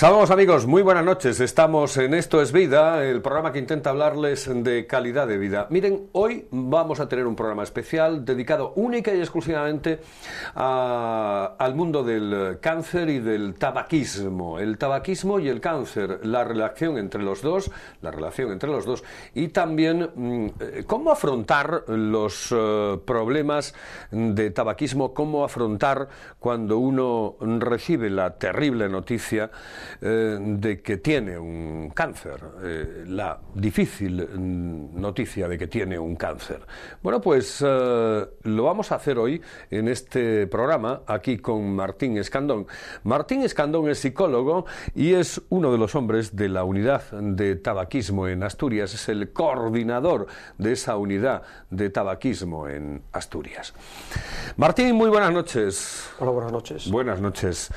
Saludos amigos, muy buenas noches. Estamos en Esto es Vida, el programa que intenta hablarles de calidad de vida. Miren, hoy vamos a tener un programa especial dedicado única y exclusivamente al mundo del cáncer y del tabaquismo. El tabaquismo y el cáncer, la relación entre los dos, y también cómo afrontar los problemas de tabaquismo, cómo afrontar cuando uno recibe la terrible noticia de que tiene un cáncer, la difícil noticia de que tiene un cáncer. Bueno, pues lo vamos a hacer hoy en este programa, aquí con Martín Escandón. Martín Escandón es psicólogo y es uno de los hombres de la unidad de tabaquismo en Asturias, es el coordinador de esa unidad de tabaquismo en Asturias. Martín, muy buenas noches. Hola, buenas noches. Buenas noches.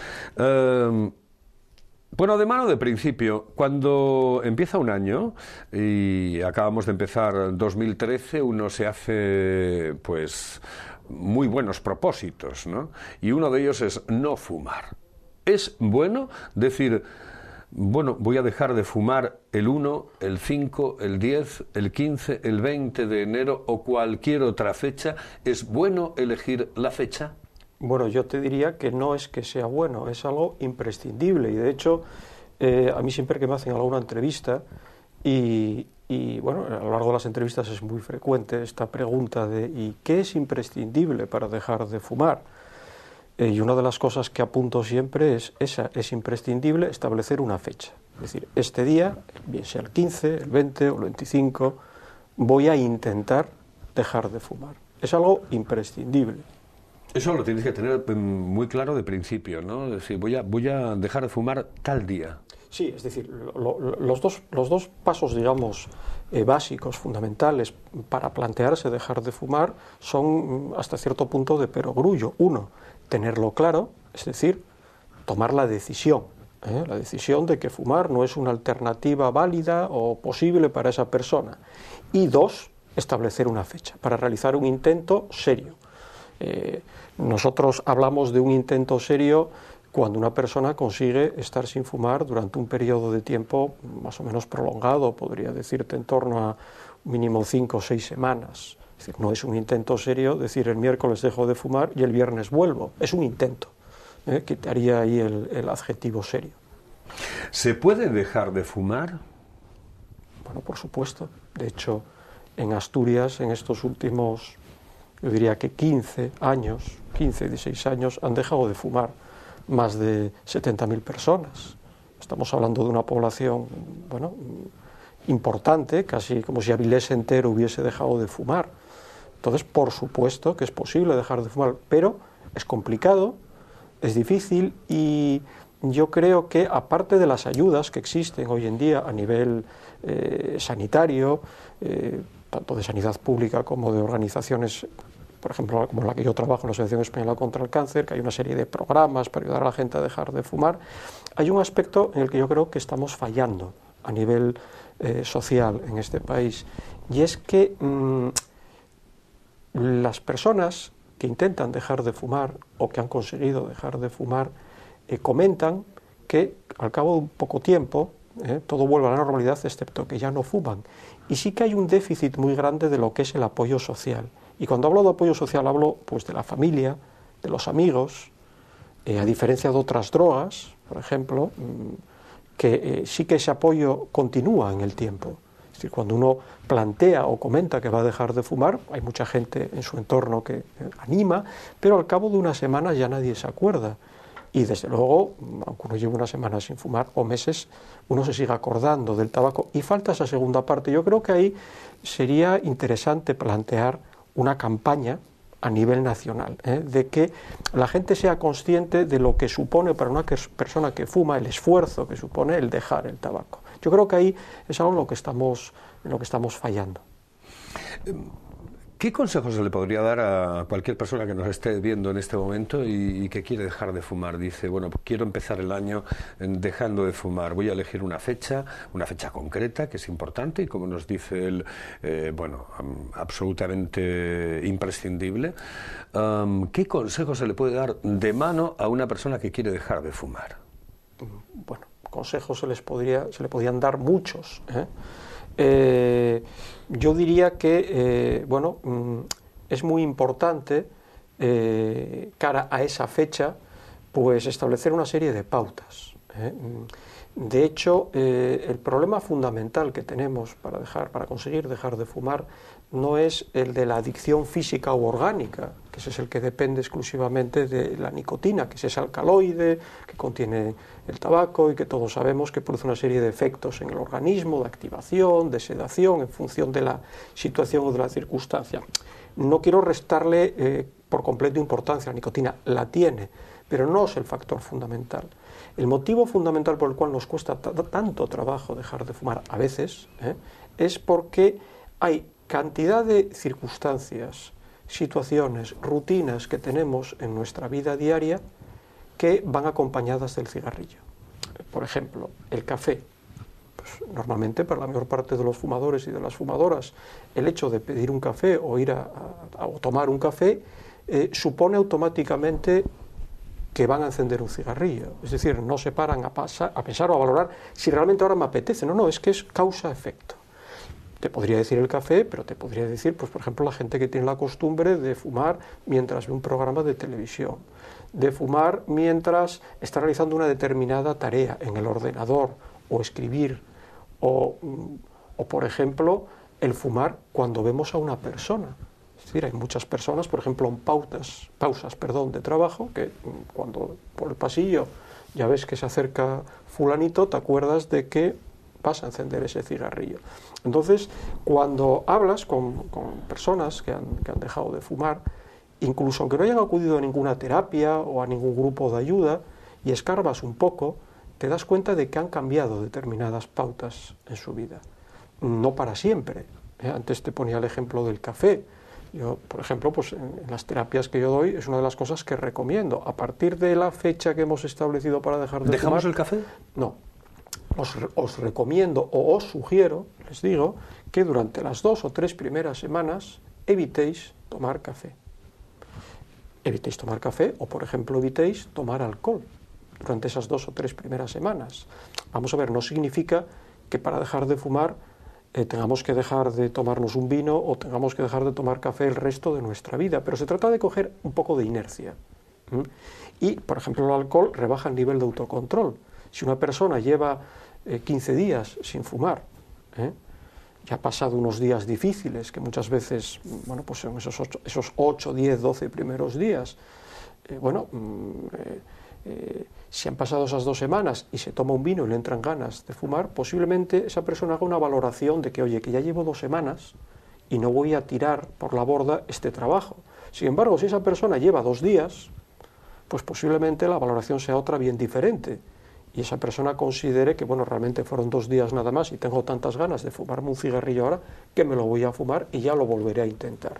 Bueno, de mano de principio, cuando empieza un año y acabamos de empezar 2013, uno se hace, pues, muy buenos propósitos, ¿no? Y uno de ellos es no fumar. ¿Es bueno decir, bueno, voy a dejar de fumar el 1, el 5, el 10, el 15, el 20 de enero o cualquier otra fecha? ¿Es bueno elegir la fecha? Bueno, yo te diría que no es que sea bueno, es algo imprescindible. Y de hecho, a mí siempre que me hacen alguna entrevista, y bueno, a lo largo de las entrevistas es muy frecuente esta pregunta de ¿y qué es imprescindible para dejar de fumar? Y una de las cosas que apunto siempre es esa, es imprescindible establecer una fecha. Es decir, este día, bien sea el 15, el 20 o el 25, voy a intentar dejar de fumar. Es algo imprescindible. Eso lo tienes que tener muy claro de principio, ¿no? Es decir, voy a dejar de fumar tal día. Sí, es decir, los dos pasos, digamos, básicos, fundamentales para plantearse dejar de fumar son hasta cierto punto de perogrullo. Uno, tenerlo claro, es decir, tomar la decisión de que fumar no es una alternativa válida o posible para esa persona. Y dos, establecer una fecha para realizar un intento serio. Nosotros hablamos de un intento serio cuando una persona consigue estar sin fumar durante un periodo de tiempo más o menos prolongado, podría decirte en torno a mínimo 5 o 6 semanas. Es decir, no es un intento serio decir el miércoles dejo de fumar y el viernes vuelvo. Es un intento, quitaría ahí el adjetivo serio. ¿Se puede dejar de fumar? Bueno, por supuesto. De hecho, en Asturias, en estos últimos, yo diría que 15, 16 años, han dejado de fumar más de 70.000 personas. Estamos hablando de una población, bueno, importante, casi como si Avilés entero hubiese dejado de fumar. Entonces, por supuesto que es posible dejar de fumar, pero es complicado, es difícil y yo creo que aparte de las ayudas que existen hoy en día a nivel sanitario, tanto de sanidad pública como de organizaciones, por ejemplo, como la que yo trabajo en la Asociación Española contra el Cáncer, que hay una serie de programas para ayudar a la gente a dejar de fumar, hay un aspecto en el que yo creo que estamos fallando a nivel social en este país, y es que las personas que intentan dejar de fumar o que han conseguido dejar de fumar comentan que al cabo de un poco tiempo todo vuelve a la normalidad excepto que ya no fuman. Y sí que hay un déficit muy grande de lo que es el apoyo social. Y cuando hablo de apoyo social hablo pues de la familia, de los amigos, a diferencia de otras drogas, por ejemplo, que sí que ese apoyo continúa en el tiempo. Es decir, cuando uno plantea o comenta que va a dejar de fumar, hay mucha gente en su entorno que anima, pero al cabo de unas semanas ya nadie se acuerda. Y desde luego, aunque uno lleve una semana sin fumar o meses, uno se sigue acordando del tabaco y falta esa segunda parte. Yo creo que ahí sería interesante plantear una campaña a nivel nacional, de que la gente sea consciente de lo que supone para una persona que fuma, el esfuerzo que supone el dejar el tabaco. Yo creo que ahí es algo en lo que estamos fallando. ¿Qué consejos se le podría dar a cualquier persona que nos esté viendo en este momento y que quiere dejar de fumar? Dice, bueno, quiero empezar el año dejando de fumar, voy a elegir una fecha concreta, que es importante y, como nos dice él, bueno, absolutamente imprescindible. ¿Qué consejos se le puede dar de mano a una persona que quiere dejar de fumar? Bueno, consejos se le podían dar muchos, yo diría que es muy importante, cara a esa fecha, pues establecer una serie de pautas. De hecho, el problema fundamental que tenemos para conseguir dejar de fumar no es el de la adicción física o orgánica, que ese es el que depende exclusivamente de la nicotina, que es ese alcaloide que contiene el tabaco y que todos sabemos que produce una serie de efectos en el organismo, de activación, de sedación, en función de la situación o de la circunstancia. No quiero restarle por completo importancia a la nicotina, la tiene, pero no es el factor fundamental. El motivo fundamental por el cual nos cuesta tanto trabajo dejar de fumar a veces es porque hay cantidad de circunstancias, situaciones, rutinas que tenemos en nuestra vida diaria que van acompañadas del cigarrillo. Por ejemplo, el café. Pues normalmente para la mayor parte de los fumadores y de las fumadoras el hecho de pedir un café o ir a tomar un café supone automáticamente que van a encender un cigarrillo. Es decir, no se paran a pensar o a valorar si realmente ahora me apetece. No, es que es causa-efecto. Te podría decir el café, pero te podría decir, pues por ejemplo, la gente que tiene la costumbre de fumar mientras ve un programa de televisión, de fumar mientras está realizando una determinada tarea en el ordenador, o escribir, o por ejemplo, el fumar cuando vemos a una persona. Es decir, hay muchas personas, por ejemplo, en pausas de trabajo, que cuando por el pasillo ya ves que se acerca fulanito, te acuerdas de que vas a encender ese cigarrillo. Entonces, cuando hablas con personas que han dejado de fumar, incluso aunque no hayan acudido a ninguna terapia o a ningún grupo de ayuda, y escarbas un poco, te das cuenta de que han cambiado determinadas pautas en su vida. No para siempre. Antes te ponía el ejemplo del café. Yo, por ejemplo, pues en las terapias que yo doy, es una de las cosas que recomiendo. A partir de la fecha que hemos establecido para dejar de fumar... ¿Dejamos el café? No. Os recomiendo o os sugiero, les digo, que durante las 2 o 3 primeras semanas evitéis tomar café. Evitéis tomar café o, por ejemplo, evitéis tomar alcohol durante esas 2 o 3 primeras semanas. Vamos a ver, no significa que para dejar de fumar tengamos que dejar de tomarnos un vino o tengamos que dejar de tomar café el resto de nuestra vida, pero se trata de coger un poco de inercia. Y, por ejemplo, el alcohol rebaja el nivel de autocontrol. Si una persona lleva 15 días sin fumar, ya ha pasado unos días difíciles, que muchas veces, pues son esos 8, 10, 12 primeros días, si han pasado esas 2 semanas y se toma un vino y le entran ganas de fumar, posiblemente esa persona haga una valoración de que, oye, que ya llevo 2 semanas y no voy a tirar por la borda este trabajo. Sin embargo, si esa persona lleva 2 días, pues posiblemente la valoración sea otra bien diferente. Y esa persona considere que, realmente fueron 2 días nada más y tengo tantas ganas de fumarme un cigarrillo ahora que me lo voy a fumar y ya lo volveré a intentar.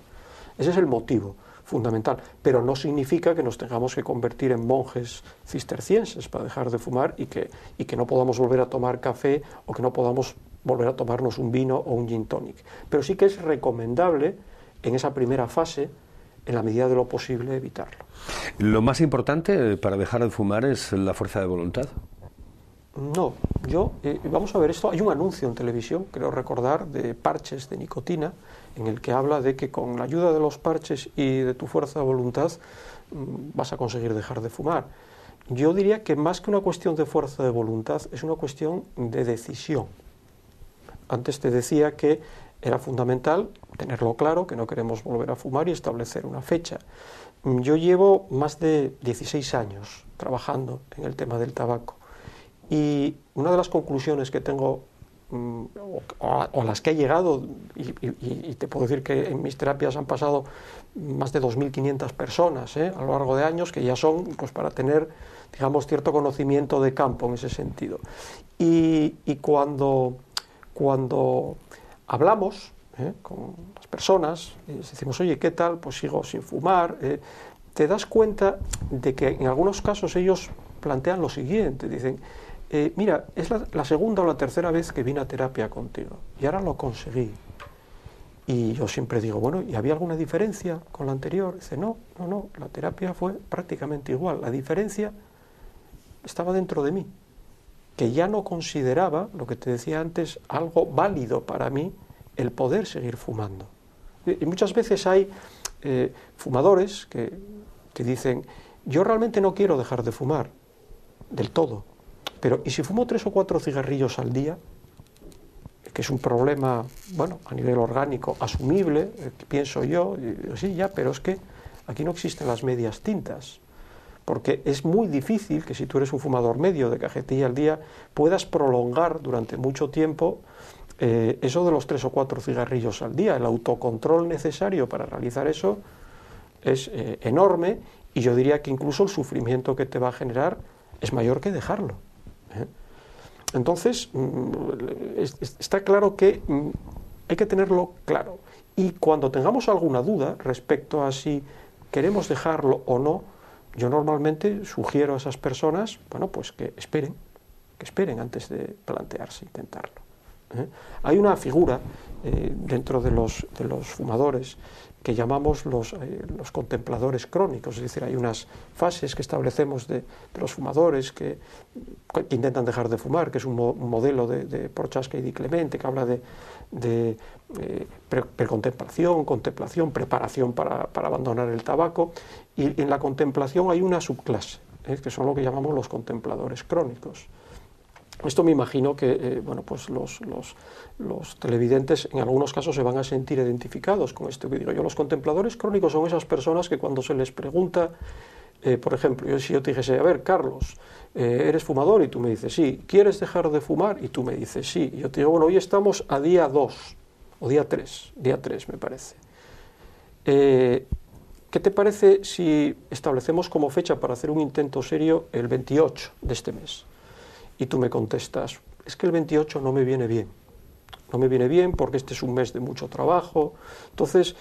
Ese es el motivo fundamental, pero no significa que nos tengamos que convertir en monjes cistercienses para dejar de fumar y que no podamos volver a tomar café o que no podamos volver a tomarnos un vino o un gin tonic. Pero sí que es recomendable en esa primera fase, en la medida de lo posible, evitarlo. ¿Lo más importante para dejar de fumar es la fuerza de voluntad? No, vamos a ver esto, hay un anuncio en televisión, creo recordar, de parches de nicotina, en el que habla de que con la ayuda de los parches y de tu fuerza de voluntad vas a conseguir dejar de fumar. Yo diría que más que una cuestión de fuerza de voluntad, es una cuestión de decisión. Antes te decía que era fundamental tenerlo claro, que no queremos volver a fumar y establecer una fecha. Yo llevo más de 16 años trabajando en el tema del tabaco. Y una de las conclusiones que tengo, o a las que he llegado, y te puedo decir que en mis terapias han pasado más de 2.500 personas a lo largo de años, que ya son pues para tener, digamos, cierto conocimiento de campo en ese sentido. Y cuando hablamos con las personas, y les decimos, oye, ¿qué tal? Pues sigo sin fumar. Te das cuenta de que en algunos casos ellos plantean lo siguiente, dicen, mira, es la segunda o la tercera vez que vine a terapia contigo y ahora lo conseguí. Y yo siempre digo, bueno, ¿y había alguna diferencia con la anterior? Dice, no, la terapia fue prácticamente igual, la diferencia estaba dentro de mí. que ya no consideraba, lo que te decía antes, algo válido para mí el poder seguir fumando. Y muchas veces hay fumadores que te dicen, yo realmente no quiero dejar de fumar del todo, pero ¿y si fumo 3 o 4 cigarrillos al día? Que es un problema, bueno, a nivel orgánico asumible, pienso yo, y digo, sí, ya, pero es que aquí no existen las medias tintas, porque es muy difícil que si tú eres un fumador medio de cajetilla al día puedas prolongar durante mucho tiempo eso de los 3 o 4 cigarrillos al día. El autocontrol necesario para realizar eso es enorme, y yo diría que incluso el sufrimiento que te va a generar es mayor que dejarlo. Entonces, está claro que hay que tenerlo claro. Y cuando tengamos alguna duda respecto a si queremos dejarlo o no, yo normalmente sugiero a esas personas, bueno, pues que esperen antes de plantearse intentarlo. Hay una figura dentro de los fumadores que llamamos los contempladores crónicos, es decir, hay unas fases que establecemos de los fumadores que intentan dejar de fumar, que es un modelo de Prochaska y Di Clemente, que habla de precontemplación, contemplación, preparación para abandonar el tabaco, y en la contemplación hay una subclase, que son lo que llamamos los contempladores crónicos. Esto me imagino que bueno, pues los televidentes en algunos casos se van a sentir identificados con esto que digo yo. Los contempladores crónicos son esas personas que cuando se les pregunta, por ejemplo, si yo te dijese, a ver, Carlos, ¿eres fumador? Y tú me dices, sí. ¿Quieres dejar de fumar? Y tú me dices, sí. Y yo te digo, bueno, hoy estamos a día 2, o día 3 me parece. ¿Qué te parece si establecemos como fecha para hacer un intento serio el 28 de este mes? Y tú me contestas, es que el 28 no me viene bien. No me viene bien porque este es un mes de mucho trabajo. Entonces,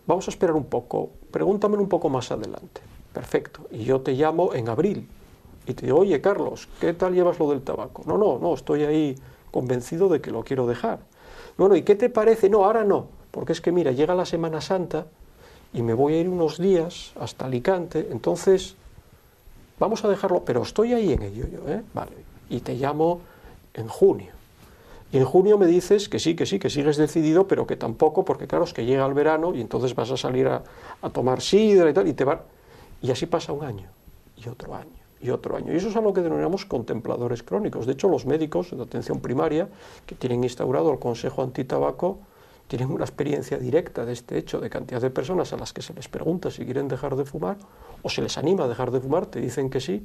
vamos a esperar un poco. Pregúntame un poco más adelante. Perfecto. Y yo te llamo en abril y te digo, oye, Carlos, ¿qué tal llevas lo del tabaco? No, estoy ahí convencido de que lo quiero dejar. Bueno, ¿y qué te parece? No, ahora no, porque es que mira, llega la Semana Santa y me voy a ir unos días hasta Alicante, entonces vamos a dejarlo, pero estoy ahí en ello yo, Vale, y te llamo en junio. Y en junio me dices que sí, que sigues decidido, pero que tampoco, porque claro, es que llega el verano y entonces vas a salir a tomar sidra y tal, y así pasa un año, y otro año, y otro año. Y eso es a lo que denominamos contempladores crónicos. De hecho, los médicos de atención primaria, que tienen instaurado el Consejo Antitabaco, tienen una experiencia directa de este hecho, de cantidad de personas a las que se les pregunta si quieren dejar de fumar, o se les anima a dejar de fumar, te dicen que sí,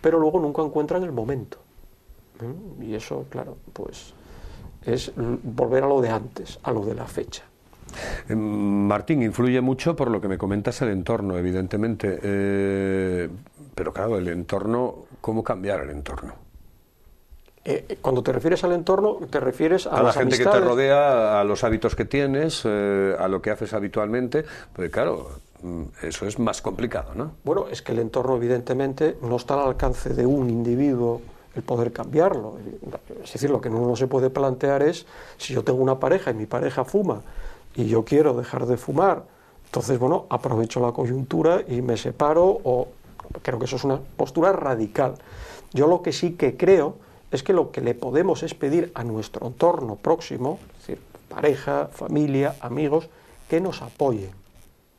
pero luego nunca encuentran el momento. Y eso, claro, pues es volver a lo de antes, a lo de la fecha. Martín, influye mucho por lo que me comentas el entorno, evidentemente, pero claro, el entorno, ¿cómo cambiar el entorno? Cuando te refieres al entorno, te refieres a la las gente amistades, que te rodea, a los hábitos que tienes, a lo que haces habitualmente, pues claro, eso es más complicado, ¿no? Bueno, es que el entorno evidentemente no está al alcance de un individuo el poder cambiarlo. Es decir, lo que no se puede plantear es, si yo tengo una pareja y mi pareja fuma y yo quiero dejar de fumar, entonces, bueno, aprovecho la coyuntura y me separo, o creo que eso es una postura radical. Yo lo que sí que creo es que lo que le podemos es pedir a nuestro entorno próximo, es decir, pareja, familia, amigos, que nos apoyen.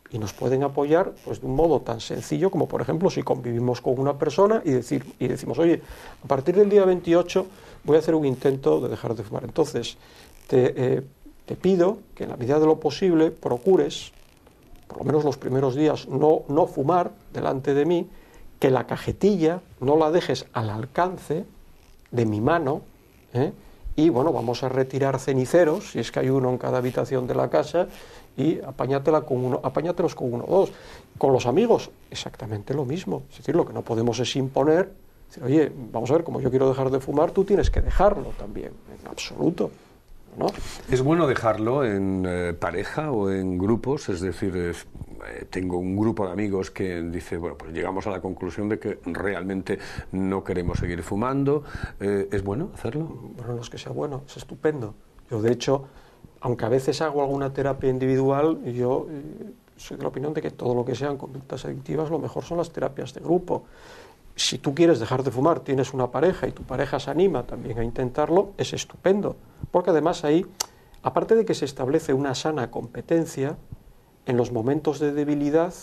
Y nos pueden apoyar pues, de un modo tan sencillo como, por ejemplo, si convivimos con una persona y decimos, oye, a partir del día 28 voy a hacer un intento de dejar de fumar. Entonces, te pido que en la medida de lo posible procures, por lo menos los primeros días, no fumar delante de mí, que la cajetilla no la dejes al alcance de mi mano, y bueno, vamos a retirar ceniceros, si es que hay uno en cada habitación de la casa, y apáñatelos con uno o dos. Con los amigos, exactamente lo mismo. Es decir, lo que no podemos es imponer, decir, oye, vamos a ver, como yo quiero dejar de fumar, tú tienes que dejarlo también, en absoluto, ¿no? ¿Es bueno dejarlo en pareja o en grupos? Es decir, tengo un grupo de amigos que dice, bueno, pues llegamos a la conclusión de que realmente no queremos seguir fumando. ¿Es bueno hacerlo? Bueno, no es que sea bueno, es estupendo. Yo, de hecho, aunque a veces hago alguna terapia individual, yo soy de la opinión de que todo lo que sean conductas adictivas, lo mejor son las terapias de grupo. si tú quieres dejar de fumar, tienes una pareja y tu pareja se anima también a intentarlo, es estupendo, porque además ahí, aparte de que se establece una sana competencia, en los momentos de debilidad,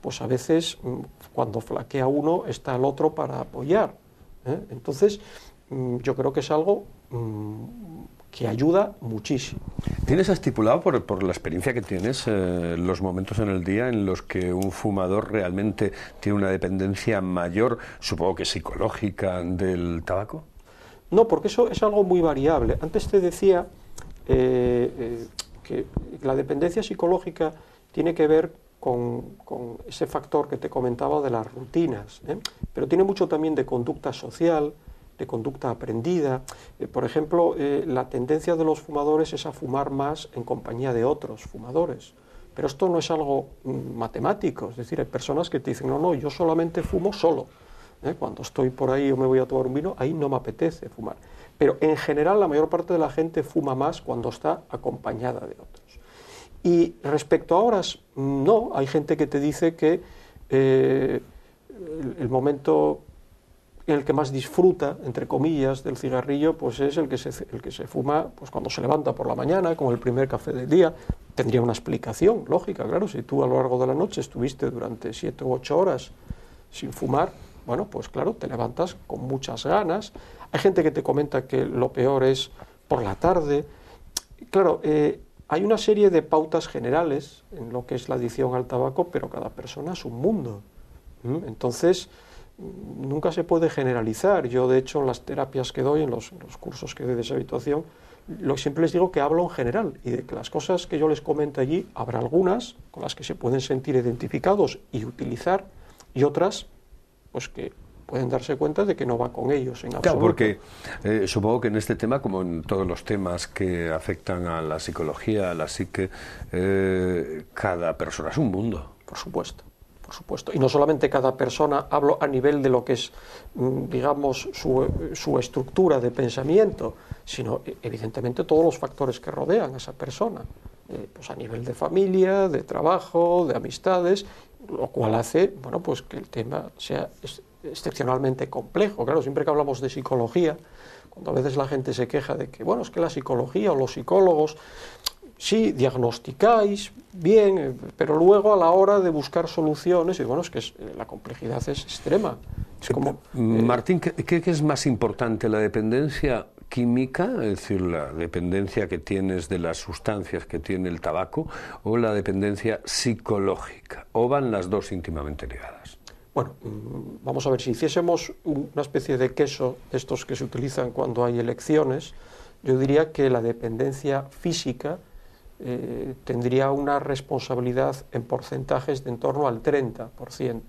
pues a veces cuando flaquea uno está el otro para apoyar, ¿eh? Entonces yo creo que es algo que ayuda muchísimo. ¿Tienes estipulado, por la experiencia que tienes, los momentos en el día en los que un fumador realmente tiene una dependencia mayor, supongo que psicológica, del tabaco? No, porque eso es algo muy variable. Antes te decía que la dependencia psicológica tiene que ver con ese factor que te comentaba de las rutinas, ¿eh? Pero tiene mucho también de conducta social, de conducta aprendida. Por ejemplo, la tendencia de los fumadores es a fumar más en compañía de otros fumadores. Pero esto no es algo matemático, es decir, hay personas que te dicen, no, yo solamente fumo solo. Cuando estoy por ahí o me voy a tomar un vino, ahí no me apetece fumar. Pero en general la mayor parte de la gente fuma más cuando está acompañada de otros. Y respecto a horas, no, hay gente que te dice que el momento en el que más disfruta, entre comillas, del cigarrillo, pues es el que se fuma pues cuando se levanta por la mañana, como el primer café del día. Tendría una explicación lógica, claro, si tú a lo largo de la noche estuviste durante 7 u 8 horas sin fumar, bueno, pues claro, te levantas con muchas ganas. Hay gente que te comenta que lo peor es por la tarde. Claro, hay una serie de pautas generales en lo que es la adicción al tabaco, pero cada persona es un mundo. Entonces, nunca se puede generalizar. Yo, de hecho, en las terapias que doy, en los cursos que doy de deshabituación, siempre les digo que hablo en general y de que las cosas que yo les comento allí, habrá algunas con las que se pueden sentir identificados y utilizar, y otras pues que pueden darse cuenta de que no va con ellos en absoluto. Claro, porque supongo que en este tema, como en todos los temas que afectan a la psicología, a la psique, cada persona es un mundo. Por supuesto. Por supuesto. Y no solamente cada persona, hablo a nivel de lo que es, digamos, su estructura de pensamiento, sino evidentemente todos los factores que rodean a esa persona, pues a nivel de familia, de trabajo, de amistades, lo cual hace, bueno, pues que el tema sea excepcionalmente complejo. Claro, siempre que hablamos de psicología, cuando a veces la gente se queja de que, bueno, es que la psicología o los psicólogos, sí, diagnosticáis bien, pero luego a la hora de buscar soluciones, y bueno, es que la complejidad es extrema. Es como, Martín, ¿qué es más importante, la dependencia química, es decir, la dependencia que tienes de las sustancias que tiene el tabaco, o la dependencia psicológica? ¿O van las dos íntimamente ligadas? Bueno, vamos a ver, si hiciésemos una especie de queso, estos que se utilizan cuando hay elecciones, yo diría que la dependencia física tendría una responsabilidad en porcentajes de en torno al 30%.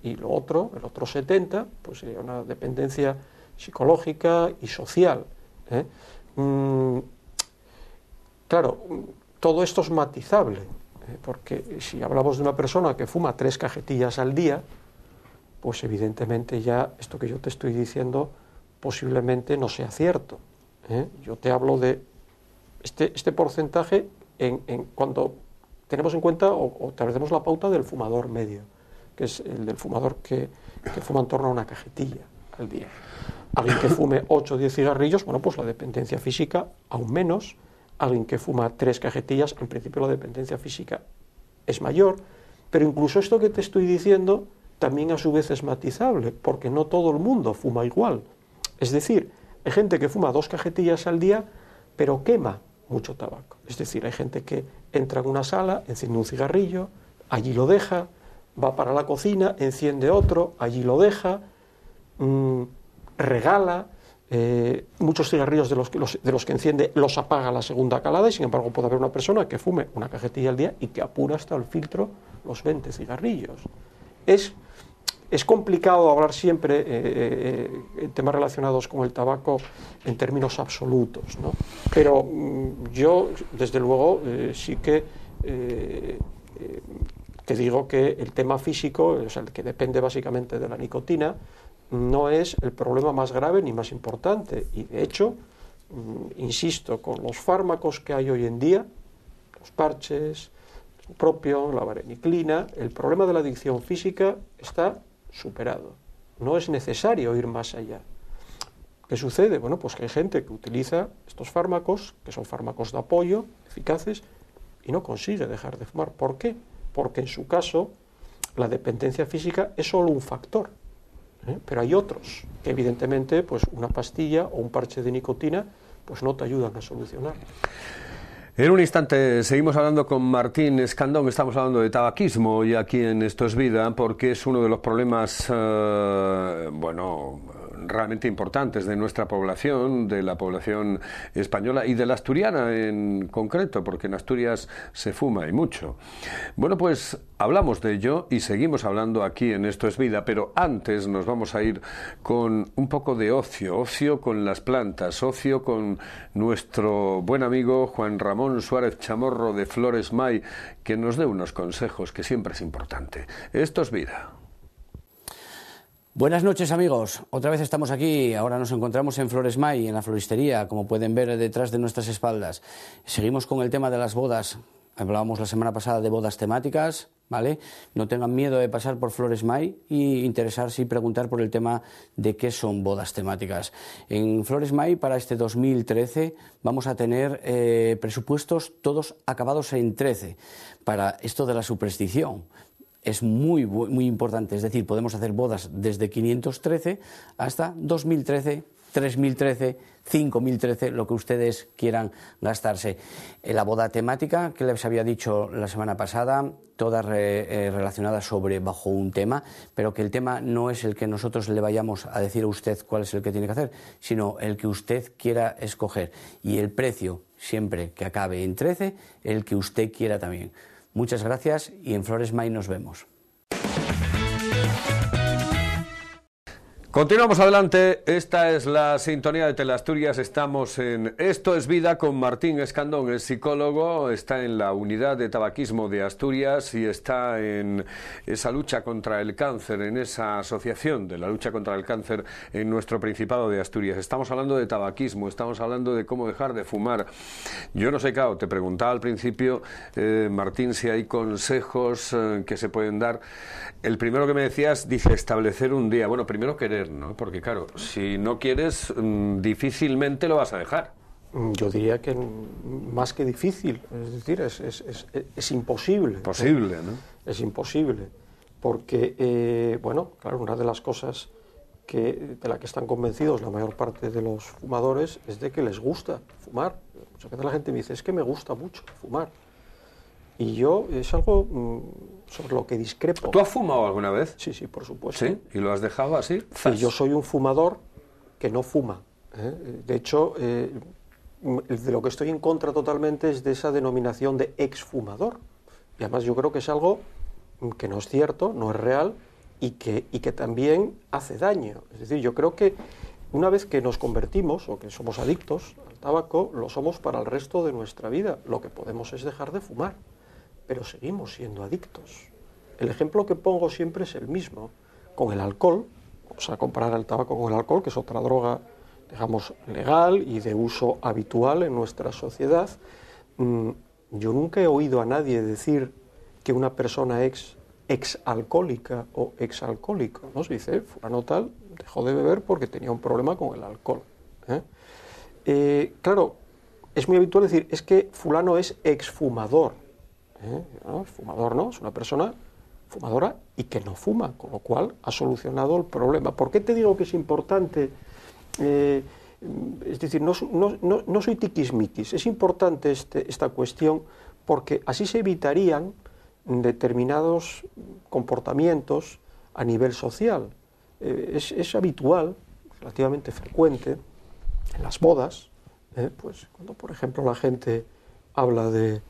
Y lo otro, el otro 70%, pues sería una dependencia psicológica y social. Claro, todo esto es matizable, porque si hablamos de una persona que fuma 3 cajetillas al día, pues evidentemente ya esto que yo te estoy diciendo posiblemente no sea cierto. Yo te hablo de este porcentaje cuando tenemos en cuenta o establecemos la pauta del fumador medio, que es el del fumador que fuma en torno a una cajetilla al día. Alguien que fume 8 o 10 cigarrillos, bueno, pues la dependencia física aún menos. Alguien que fuma 3 cajetillas, en principio la dependencia física es mayor, pero incluso esto que te estoy diciendo también a su vez es matizable, porque no todo el mundo fuma igual. Es decir, hay gente que fuma 2 cajetillas al día, pero quema mucho tabaco. Es decir, hay gente que entra en una sala, enciende un cigarrillo, allí lo deja, va para la cocina, enciende otro, allí lo deja, regala, muchos cigarrillos de los que enciende los apaga a la segunda calada, y sin embargo puede haber una persona que fume una cajetilla al día y que apura hasta el filtro los 20 cigarrillos. Es complicado hablar siempre en temas relacionados con el tabaco en términos absolutos, ¿no? Pero yo, desde luego, sí que te digo que el tema físico, o sea, el que depende básicamente de la nicotina, no es el problema más grave ni más importante. Y de hecho, insisto, con los fármacos que hay hoy en día, los parches, el propio, la vareniclina, el problema de la adicción física está superado. no es necesario ir más allá. ¿Qué sucede? Bueno, pues que hay gente que utiliza estos fármacos, que son fármacos de apoyo, eficaces, y no consigue dejar de fumar. ¿Por qué? Porque en su caso la dependencia física es solo un factor, pero hay otros que evidentemente pues una pastilla o un parche de nicotina pues no te ayudan a solucionar. En un instante seguimos hablando con Martín Escandón, estamos hablando de tabaquismo hoy aquí en Esto es Vida, porque es uno de los problemas, realmente importantes de nuestra población, de la población española y de la asturiana en concreto, porque en Asturias se fuma y mucho. Bueno, pues hablamos de ello y seguimos hablando aquí en Esto es Vida, pero antes nos vamos a ir con un poco de ocio con las plantas, ocio con nuestro buen amigo Juan Ramón Suárez Chamorro de Flores May, que nos dé unos consejos que siempre es importante. Esto es Vida. Buenas noches, amigos. Otra vez estamos aquí. Ahora nos encontramos en Flores May, en la floristería, como pueden ver detrás de nuestras espaldas. Seguimos con el tema de las bodas. Hablábamos la semana pasada de bodas temáticas, ¿vale? No tengan miedo de pasar por Flores May y interesarse y preguntar por el tema de qué son bodas temáticas. En Flores May, para este 2013, vamos a tener presupuestos todos acabados en 13 para esto de la superstición. Es muy importante, es decir, podemos hacer bodas desde 513 hasta 2013, 3013, 5013, lo que ustedes quieran gastarse. La boda temática, que les había dicho la semana pasada, todas relacionadas bajo un tema, pero que el tema no es el que nosotros le vayamos a decir a usted cuál es el que tiene que hacer, sino el que usted quiera escoger. Y el precio, siempre que acabe en 13, el que usted quiera también. Muchas gracias y en Flores May nos vemos. Continuamos adelante, esta es la sintonía de Teleasturias, estamos en Esto es Vida con Martín Escandón, es psicólogo, está en la unidad de tabaquismo de Asturias y está en esa lucha contra el cáncer, en esa asociación de la lucha contra el cáncer en nuestro Principado de Asturias. Estamos hablando de tabaquismo, estamos hablando de cómo dejar de fumar. Yo no sé, claro, te preguntaba al principio, Martín, si hay consejos que se pueden dar. El primero que me decías, dice, establecer un día. Bueno, primero querer, ¿no? Porque claro, si no quieres, difícilmente lo vas a dejar. Yo diría que más que difícil, es decir, es imposible. Posible, ¿no? Es imposible, porque, claro, una de las cosas de la que están convencidos la mayor parte de los fumadores es de que les gusta fumar. Muchas veces la gente me dice, es que me gusta mucho fumar. Y yo, es algo sobre lo que discrepo. ¿Tú has fumado alguna vez? Sí, sí, por supuesto. ¿Sí? ¿Y lo has dejado así? Sí, yo soy un fumador que no fuma. De hecho, de lo que estoy en contra totalmente es de esa denominación de exfumador. Y además yo creo que es algo que no es cierto, no es real y que también hace daño. Es decir, yo creo que una vez que nos convertimos o que somos adictos al tabaco, lo somos para el resto de nuestra vida. Lo que podemos es dejar de fumar, pero seguimos siendo adictos. El ejemplo que pongo siempre es el mismo. Con el alcohol, vamos a comparar el tabaco con el alcohol, que es otra droga, digamos, legal y de uso habitual en nuestra sociedad. Yo nunca he oído a nadie decir que una persona exalcohólica o exalcohólico, ¿no? Se dice, fulano tal dejó de beber porque tenía un problema con el alcohol. Claro, es muy habitual decir, es que fulano es exfumador. ¿No? Fumador no, es una persona fumadora y que no fuma, con lo cual ha solucionado el problema. ¿Por qué te digo que es importante? Es decir, no soy tiquismiquis, es importante esta cuestión porque así se evitarían determinados comportamientos a nivel social. Es habitual, relativamente frecuente, en las bodas, pues cuando por ejemplo la gente habla de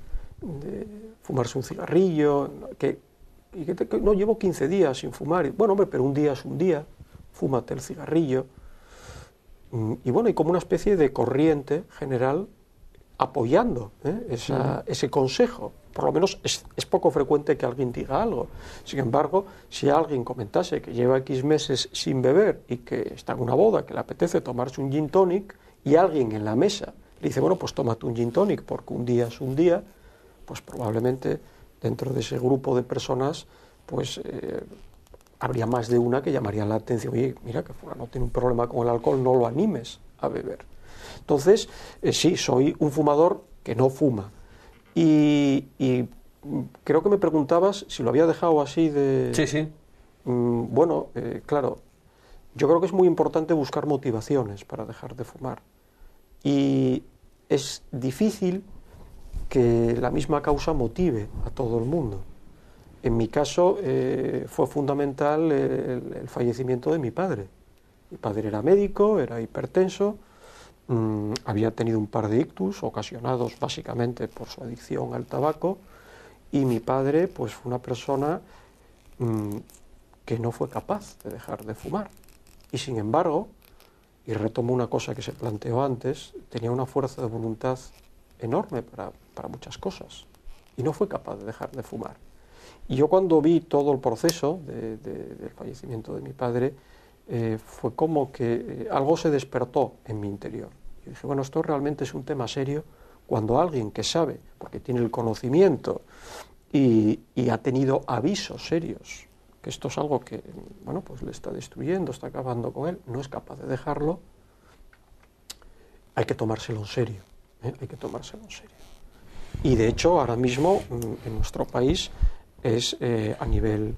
fumarse un cigarrillo, que no, llevo 15 días sin fumar. Bueno, hombre, pero un día es un día, fúmate el cigarrillo. Y bueno, hay como una especie de corriente general apoyando ese consejo. Por lo menos es poco frecuente que alguien diga algo. Sin embargo, si alguien comentase que lleva X meses sin beber y que está en una boda, que le apetece tomarse un gin tonic, y alguien en la mesa le dice, bueno, pues tómate un gin tonic porque un día es un día, pues probablemente dentro de ese grupo de personas, pues habría más de una que llamarían la atención, oye, mira que fulano tiene un problema con el alcohol, no lo animes a beber. Entonces, sí, soy un fumador que no fuma. Y creo que me preguntabas si lo había dejado así de... Sí, sí. Bueno, claro, yo creo que es muy importante buscar motivaciones para dejar de fumar. Y es difícil que la misma causa motive a todo el mundo. En mi caso fue fundamental el fallecimiento de mi padre. Mi padre era médico, era hipertenso, había tenido un par de ictus ocasionados básicamente por su adicción al tabaco, y mi padre pues fue una persona que no fue capaz de dejar de fumar. Y sin embargo, y retomo una cosa que se planteó antes, tenía una fuerza de voluntad enorme para muchas cosas, y no fue capaz de dejar de fumar. Y yo cuando vi todo el proceso del fallecimiento de mi padre, fue como que algo se despertó en mi interior. Y dije, bueno, esto realmente es un tema serio cuando alguien que sabe, porque tiene el conocimiento y ha tenido avisos serios, que esto es algo que, bueno, pues le está destruyendo, está acabando con él, no es capaz de dejarlo, hay que tomárselo en serio, hay que tomárselo en serio. Y de hecho, ahora mismo, en nuestro país, es a nivel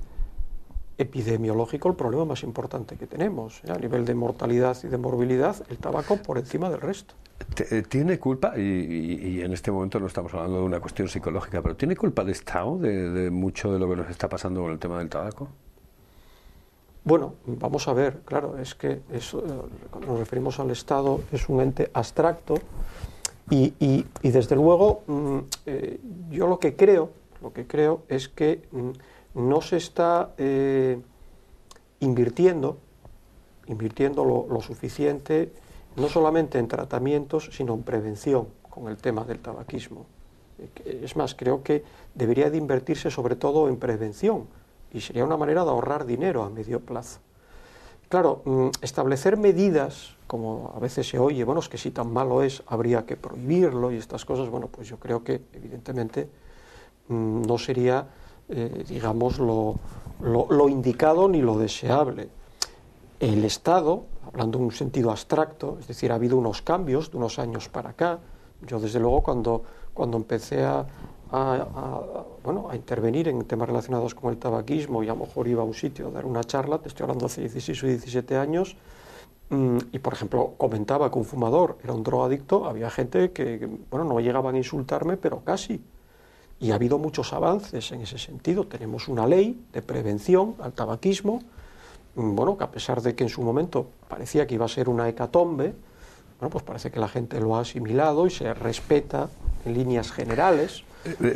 epidemiológico el problema más importante que tenemos. A nivel de mortalidad y de morbilidad, el tabaco por encima del resto. ¿Tiene culpa, y en este momento no estamos hablando de una cuestión psicológica, pero ¿tiene culpa el Estado de mucho de lo que nos está pasando con el tema del tabaco? Bueno, vamos a ver, claro, es que cuando nos referimos al Estado es un ente abstracto y desde luego yo lo que creo es que no se está invirtiendo lo suficiente, no solamente en tratamientos, sino en prevención con el tema del tabaquismo. Es más, creo que debería de invertirse sobre todo en prevención, y sería una manera de ahorrar dinero a medio plazo. Claro, establecer medidas, como a veces se oye, bueno, es que si tan malo es, habría que prohibirlo y estas cosas, bueno, pues yo creo que evidentemente no sería, digamos, lo indicado ni lo deseable. El Estado, hablando en un sentido abstracto, es decir, ha habido unos cambios de unos años para acá. Yo, desde luego, cuando empecé a intervenir en temas relacionados con el tabaquismo, y a lo mejor iba a un sitio a dar una charla, te estoy hablando hace 16 o 17 años, y por ejemplo comentaba que un fumador era un drogadicto, había gente que, bueno, no llegaban a insultarme, pero casi. Y ha habido muchos avances en ese sentido. Tenemos una ley de prevención al tabaquismo, bueno, que a pesar de que en su momento parecía que iba a ser una hecatombe, bueno, pues parece que la gente lo ha asimilado y se respeta en líneas generales.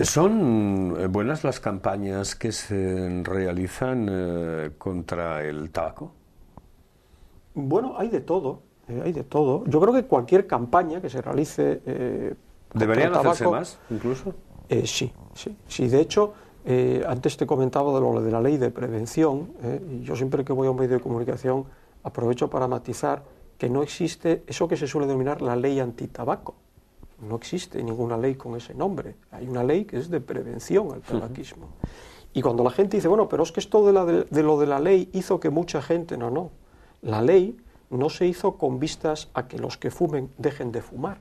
¿Son buenas las campañas que se realizan contra el tabaco? Bueno, hay de todo, hay de todo. Yo creo que cualquier campaña que se realice ¿deberían contra el hacerse tabaco, más, incluso? Sí. De hecho, antes te comentaba de lo de la ley de prevención, y yo siempre que voy a un medio de comunicación aprovecho para matizar que no existe eso que se suele denominar la ley antitabaco. No existe ninguna ley con ese nombre. Hay una ley que es de prevención al tabaquismo. Y cuando la gente dice, bueno, pero es que esto de lo de la ley hizo que mucha gente... No. La ley no se hizo con vistas a que los que fumen dejen de fumar.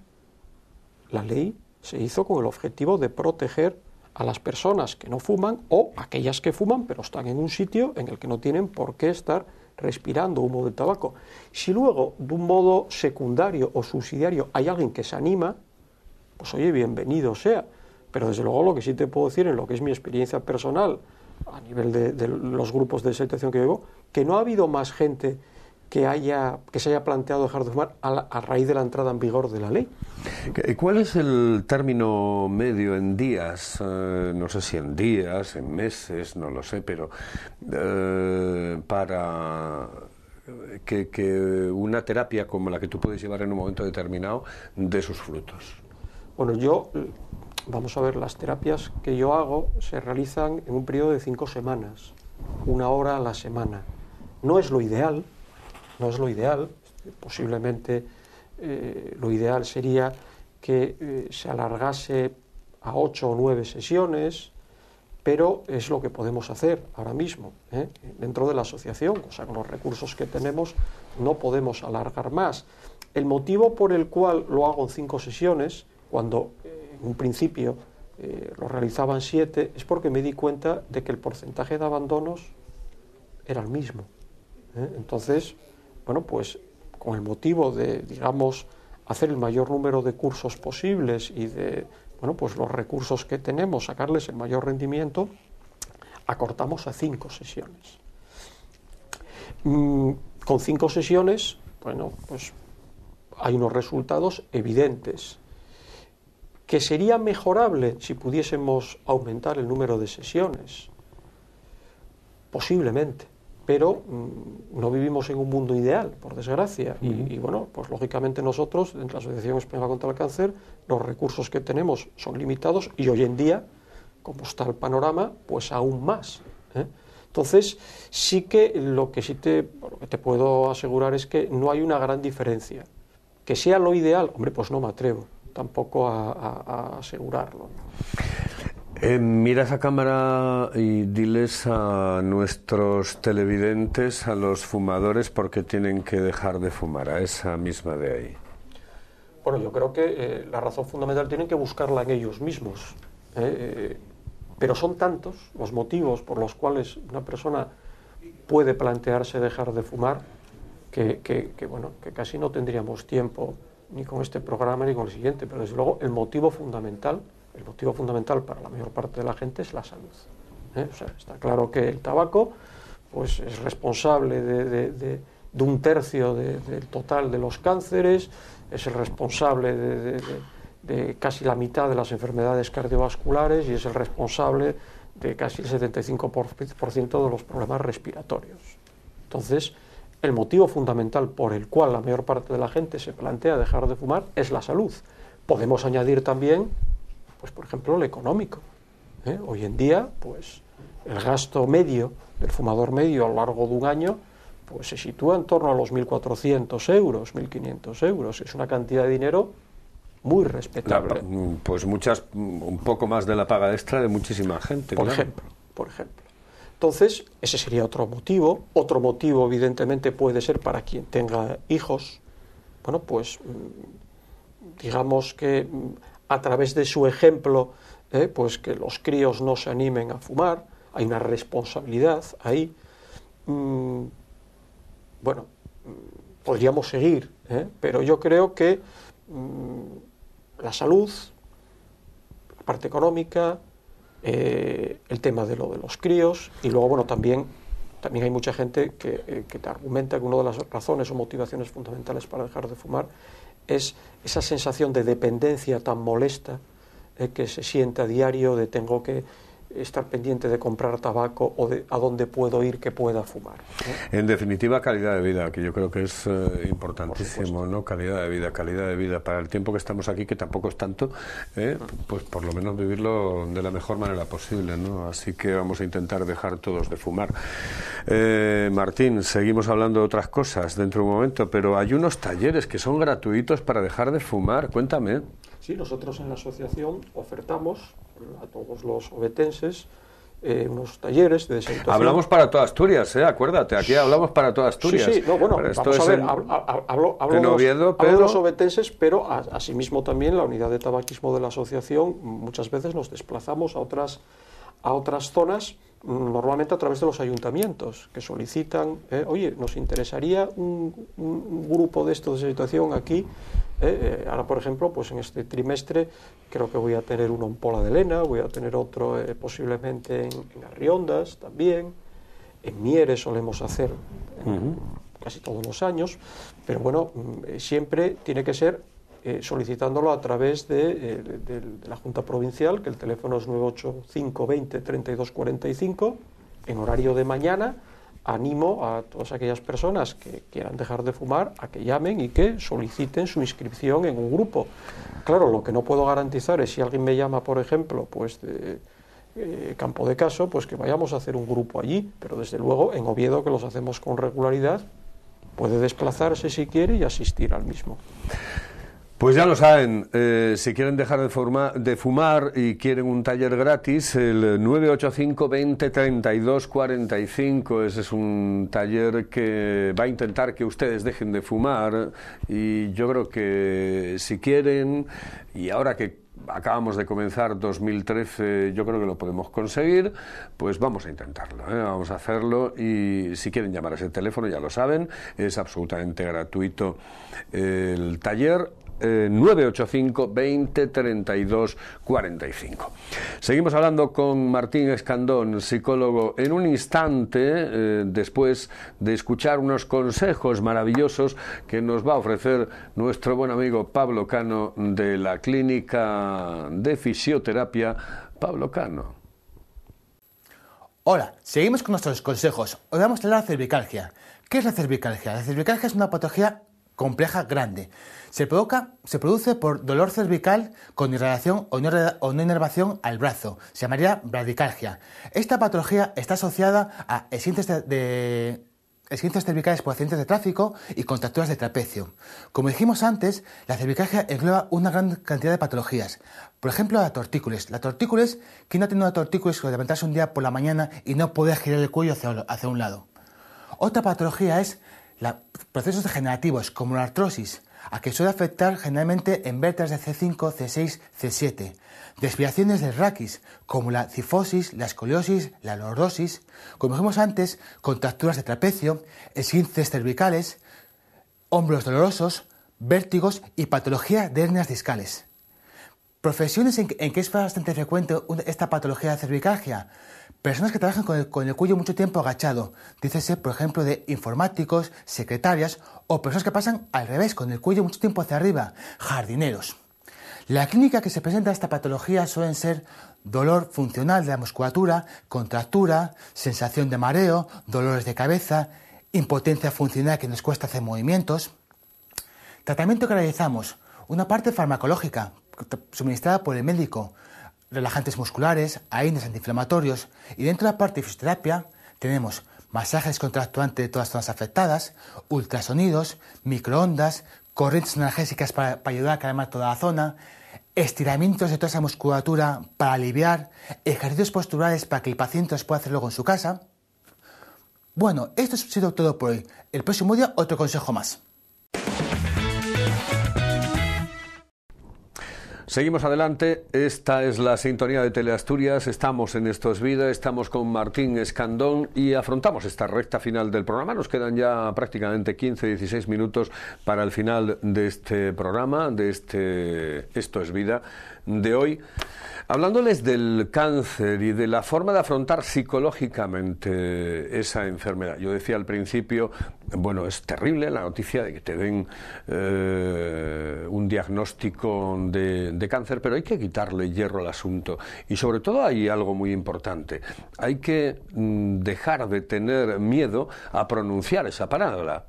La ley se hizo con el objetivo de proteger a las personas que no fuman o aquellas que fuman pero están en un sitio en el que no tienen por qué estar respirando humo de tabaco. Si luego, de un modo secundario o subsidiario, hay alguien que se anima, pues oye, bienvenido sea. Pero desde luego lo que sí te puedo decir en lo que es mi experiencia personal, a nivel de los grupos de situación que vivo, que no ha habido más gente que se haya planteado dejar de fumar a raíz de la entrada en vigor de la ley. ¿Cuál es el término medio en días? No sé si en días, en meses, no lo sé, pero para que una terapia como la que tú puedes llevar en un momento determinado dé sus frutos. Bueno, vamos a ver, las terapias que yo hago se realizan en un periodo de 5 semanas, 1 hora a la semana. No es lo ideal, posiblemente lo ideal sería que se alargase a 8 o 9 sesiones, pero es lo que podemos hacer ahora mismo, dentro de la asociación. O sea, con los recursos que tenemos no podemos alargar más. El motivo por el cual lo hago en 5 sesiones, cuando en un principio lo realizaban 7, es porque me di cuenta de que el porcentaje de abandonos era el mismo. Entonces, bueno, pues con el motivo de, digamos, hacer el mayor número de cursos posibles y de, bueno, pues los recursos que tenemos, sacarles el mayor rendimiento, acortamos a 5 sesiones. Con 5 sesiones, bueno, pues hay unos resultados evidentes. ¿Que sería mejorable si pudiésemos aumentar el número de sesiones? Posiblemente, pero no vivimos en un mundo ideal, por desgracia, y bueno, pues lógicamente nosotros, en la Asociación Española contra el Cáncer, los recursos que tenemos son limitados, y hoy en día, como está el panorama, pues aún más. Entonces, sí que lo que te puedo asegurar es que no hay una gran diferencia. Que sea lo ideal, hombre, pues no me atrevo tampoco a asegurarlo. Mira esa cámara y diles a nuestros televidentes, a los fumadores, por qué tienen que dejar de fumar, a esa misma de ahí. Bueno, yo creo que la razón fundamental tienen que buscarla en ellos mismos. Pero son tantos los motivos por los cuales una persona puede plantearse dejar de fumar que casi no tendríamos tiempo ni con este programa ni con el siguiente, pero desde luego el motivo fundamental para la mayor parte de la gente es la salud. O sea, está claro que el tabaco pues es responsable de un tercio del total de los cánceres, es el responsable de casi la mitad de las enfermedades cardiovasculares y es el responsable de casi el 75% de los problemas respiratorios. Entonces, el motivo fundamental por el cual la mayor parte de la gente se plantea dejar de fumar es la salud. Podemos añadir también, pues por ejemplo, el económico. Hoy en día, pues el gasto medio del fumador medio a lo largo de un año pues se sitúa en torno a los 1.400 euros, 1.500 euros. Es una cantidad de dinero muy respetable. Pues un poco más de la paga extra de muchísima gente. Por ejemplo. Entonces, ese sería otro motivo. Otro motivo, evidentemente, puede ser para quien tenga hijos. Bueno, pues digamos que a través de su ejemplo, pues que los críos no se animen a fumar. Hay una responsabilidad ahí. Bueno, podríamos seguir, pero yo creo que la salud, la parte económica, el tema de los críos, y luego, bueno, también hay mucha gente que te argumenta que una de las razones o motivaciones fundamentales para dejar de fumar es esa sensación de dependencia tan molesta que se siente a diario de tengo que estar pendiente de comprar tabaco o de a dónde puedo ir que pueda fumar. En definitiva, calidad de vida, que yo creo que es importantísimo, ¿no? Calidad de vida para el tiempo que estamos aquí, que tampoco es tanto, pues por lo menos vivirlo de la mejor manera posible, ¿no? Así que vamos a intentar dejar todos de fumar. Martín, seguimos hablando de otras cosas dentro de un momento, pero hay unos talleres que son gratuitos para dejar de fumar. Cuéntame. Sí, nosotros en la asociación ofertamos a todos los obetenses unos talleres de desintoxicación. Hablamos para toda Asturias, acuérdate, aquí hablamos para toda Asturias. Sí, no, bueno, esto vamos a ver, hablo de los obetenses, pero asimismo también la unidad de tabaquismo de la asociación, muchas veces nos desplazamos a otras zonas, normalmente a través de los ayuntamientos, que solicitan, oye, nos interesaría un grupo de esto de situación aquí. Ahora, por ejemplo, pues en este trimestre creo que voy a tener uno en Pola de Lena, voy a tener otro posiblemente en Arriondas también, en Mieres solemos hacer casi todos los años, pero bueno, siempre tiene que ser solicitándolo a través de la Junta Provincial, que el teléfono es 985 20 32 45, en horario de mañana. Animo a todas aquellas personas que quieran dejar de fumar a que llamen y que soliciten su inscripción en un grupo. Claro, lo que no puedo garantizar es si alguien me llama, por ejemplo, pues de Campo de Caso, pues que vayamos a hacer un grupo allí, pero desde luego en Oviedo, que los hacemos con regularidad, puede desplazarse si quiere y asistir al mismo. Pues ya lo saben, si quieren dejar de fumar y quieren un taller gratis, el 985 20 32 45, ese es un taller que va a intentar que ustedes dejen de fumar, y yo creo que si quieren, y ahora que acabamos de comenzar 2013, yo creo que lo podemos conseguir, pues vamos a intentarlo, vamos a hacerlo, y si quieren llamar a ese teléfono ya lo saben, es absolutamente gratuito el taller. 985 20 32 45. Seguimos hablando con Martín Escandón, psicólogo, en un instante, después de escuchar unos consejos maravillosos que nos va a ofrecer nuestro buen amigo Pablo Cano de la Clínica de Fisioterapia Pablo Cano. Hola, seguimos con nuestros consejos. Hoy vamos a hablar de cervicalgia. ¿Qué es la cervicalgia? La cervicalgia es una patología compleja, grande. Se produce por dolor cervical con irradiación o no inervación al brazo. Se llamaría bradicalgia. Esta patología está asociada a esguinces cervicales por accidentes de tráfico y contracturas de trapecio. Como dijimos antes, la cervicalgia engloba una gran cantidad de patologías. Por ejemplo, la tortícolis. La tortícolis, ¿quién no ha tenido una tortícolis que levantarse un día por la mañana y no poder girar el cuello hacia un lado? Otra patología es procesos degenerativos, como la artrosis, a que suele afectar generalmente en vértebras de C5, C6, C7. Desviaciones del raquis, como la cifosis, la escoliosis, la lordosis. Como dijimos antes, contracturas de trapecio, esguinces cervicales, hombros dolorosos, vértigos y patología de hernias discales. Profesiones en que es bastante frecuente esta patología de cervicalgia. Personas que trabajan con el cuello mucho tiempo agachado, dícese por ejemplo de informáticos, secretarias o personas que pasan al revés, con el cuello mucho tiempo hacia arriba, jardineros. La clínica que se presenta a esta patología suelen ser dolor funcional de la musculatura, contractura, sensación de mareo, dolores de cabeza, impotencia funcional que nos cuesta hacer movimientos. Tratamiento que realizamos, una parte farmacológica, suministrada por el médico, relajantes musculares, AINES antiinflamatorios, y dentro de la parte de fisioterapia tenemos masajes contracturantes de todas las zonas afectadas, ultrasonidos, microondas, corrientes analgésicas para ayudar a calmar toda la zona, estiramientos de toda esa musculatura para aliviar, ejercicios posturales para que el paciente los pueda hacer luego en su casa. Bueno, esto ha sido todo por hoy. El próximo día otro consejo más. Seguimos adelante, esta es la sintonía de Teleasturias, estamos en Esto es Vida, estamos con Martín Escandón y afrontamos esta recta final del programa. Nos quedan ya prácticamente 15-16 minutos para el final de este programa, de este Esto es Vida de hoy, hablándoles del cáncer y de la forma de afrontar psicológicamente esa enfermedad. Yo decía al principio, bueno, es terrible la noticia de que te den un diagnóstico de cáncer, pero hay que quitarle hierro al asunto. Y sobre todo hay algo muy importante, hay que dejar de tener miedo a pronunciar esa palabra,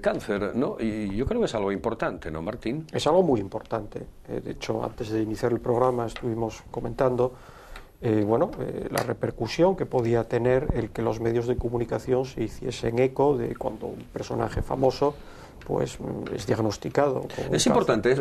cáncer, ¿no? Y yo creo que es algo importante, ¿no, Martín? Es algo muy importante. De hecho, antes de iniciar el programa estuvimos comentando la repercusión que podía tener el que los medios de comunicación se hiciesen eco de cuando un personaje famoso pues es diagnosticado con es importante,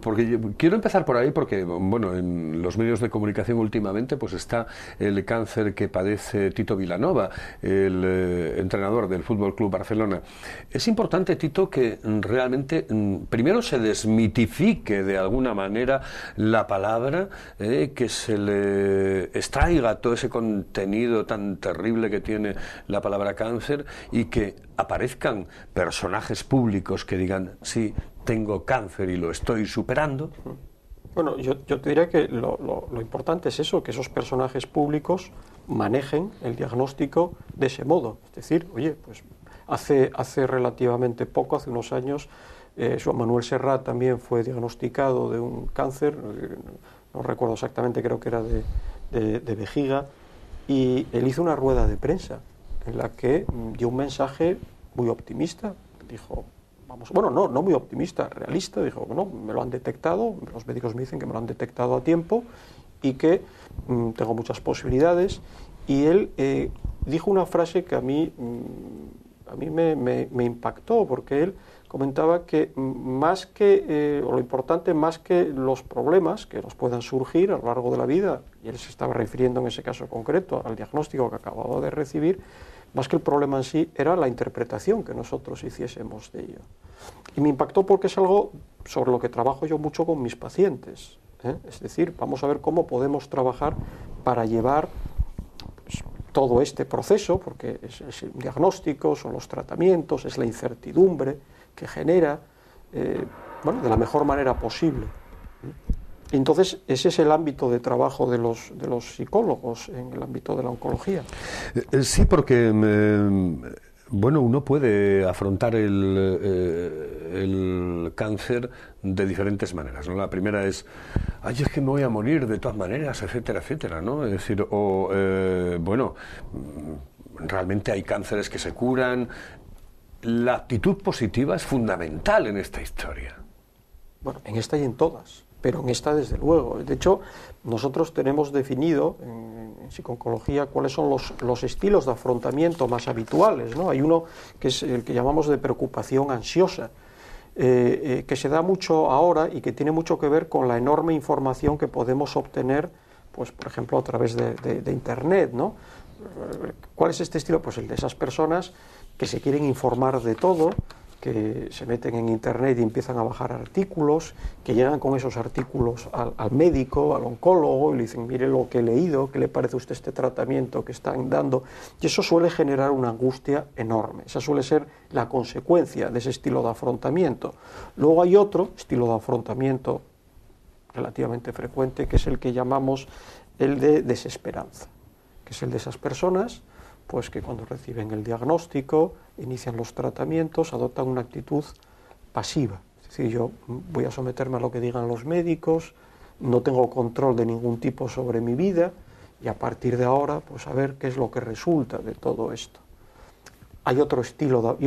porque quiero empezar por ahí porque, bueno, en los medios de comunicación últimamente pues está el cáncer que padece Tito Vilanova, el entrenador del Fútbol Club Barcelona. Es importante, Tito, que realmente primero se desmitifique de alguna manera la palabra, que se le extraiga todo ese contenido tan terrible que tiene la palabra cáncer y que aparezcan personajes públicos que digan, sí, tengo cáncer y lo estoy superando. Bueno, yo te diría que lo importante es eso, que esos personajes públicos manejen el diagnóstico de ese modo. Es decir, oye, pues hace relativamente poco, hace unos años, Joan Manuel Serrat también fue diagnosticado de un cáncer, no recuerdo exactamente, creo que era de vejiga, y él hizo una rueda de prensa en la que dio un mensaje muy optimista. Dijo, no muy optimista, realista. Dijo, bueno, me lo han detectado, los médicos me dicen que me lo han detectado a tiempo y que tengo muchas posibilidades. Y él dijo una frase que a mí me impactó, porque él comentaba que más que, o lo importante, más que los problemas que nos puedan surgir a lo largo de la vida, y él se estaba refiriendo en ese caso concreto al diagnóstico que acababa de recibir, más que el problema en sí era la interpretación que nosotros hiciésemos de ello. Y me impactó porque es algo sobre lo que trabajo yo mucho con mis pacientes, ¿eh? Es decir, vamos a ver cómo podemos trabajar para llevar pues, todo este proceso, porque es el diagnóstico, son los tratamientos, es la incertidumbre que genera, bueno, de la mejor manera posible. Entonces, ese es el ámbito de trabajo de los psicólogos en el ámbito de la oncología. Sí, porque bueno, uno puede afrontar el cáncer de diferentes maneras, ¿no? La primera es, ay, es que me voy a morir de todas maneras, etcétera, etcétera, ¿no? Es decir, o, bueno, realmente hay cánceres que se curan. La actitud positiva es fundamental en esta historia. Bueno, en esta y en todas, pero en esta desde luego. De hecho, nosotros tenemos definido en psico-oncología cuáles son los estilos de afrontamiento más habituales, ¿no? Hay uno que es el que llamamos de preocupación ansiosa, que se da mucho ahora y que tiene mucho que ver con la enorme información que podemos obtener, pues, por ejemplo, a través de Internet, ¿no? ¿Cuál es este estilo? Pues el de esas personas que se quieren informar de todo, que se meten en Internet y empiezan a bajar artículos, que llegan con esos artículos al médico, al oncólogo, y le dicen, mire lo que he leído, ¿qué le parece a usted este tratamiento que están dando? Y eso suele generar una angustia enorme. Esa suele ser la consecuencia de ese estilo de afrontamiento. Luego hay otro estilo de afrontamiento relativamente frecuente, que es el que llamamos el de desesperanza, que es el de esas personas pues que cuando reciben el diagnóstico, inician los tratamientos, adoptan una actitud pasiva. Es decir, yo voy a someterme a lo que digan los médicos, no tengo control de ningún tipo sobre mi vida, y a partir de ahora, pues a ver qué es lo que resulta de todo esto. Hay otro estilo,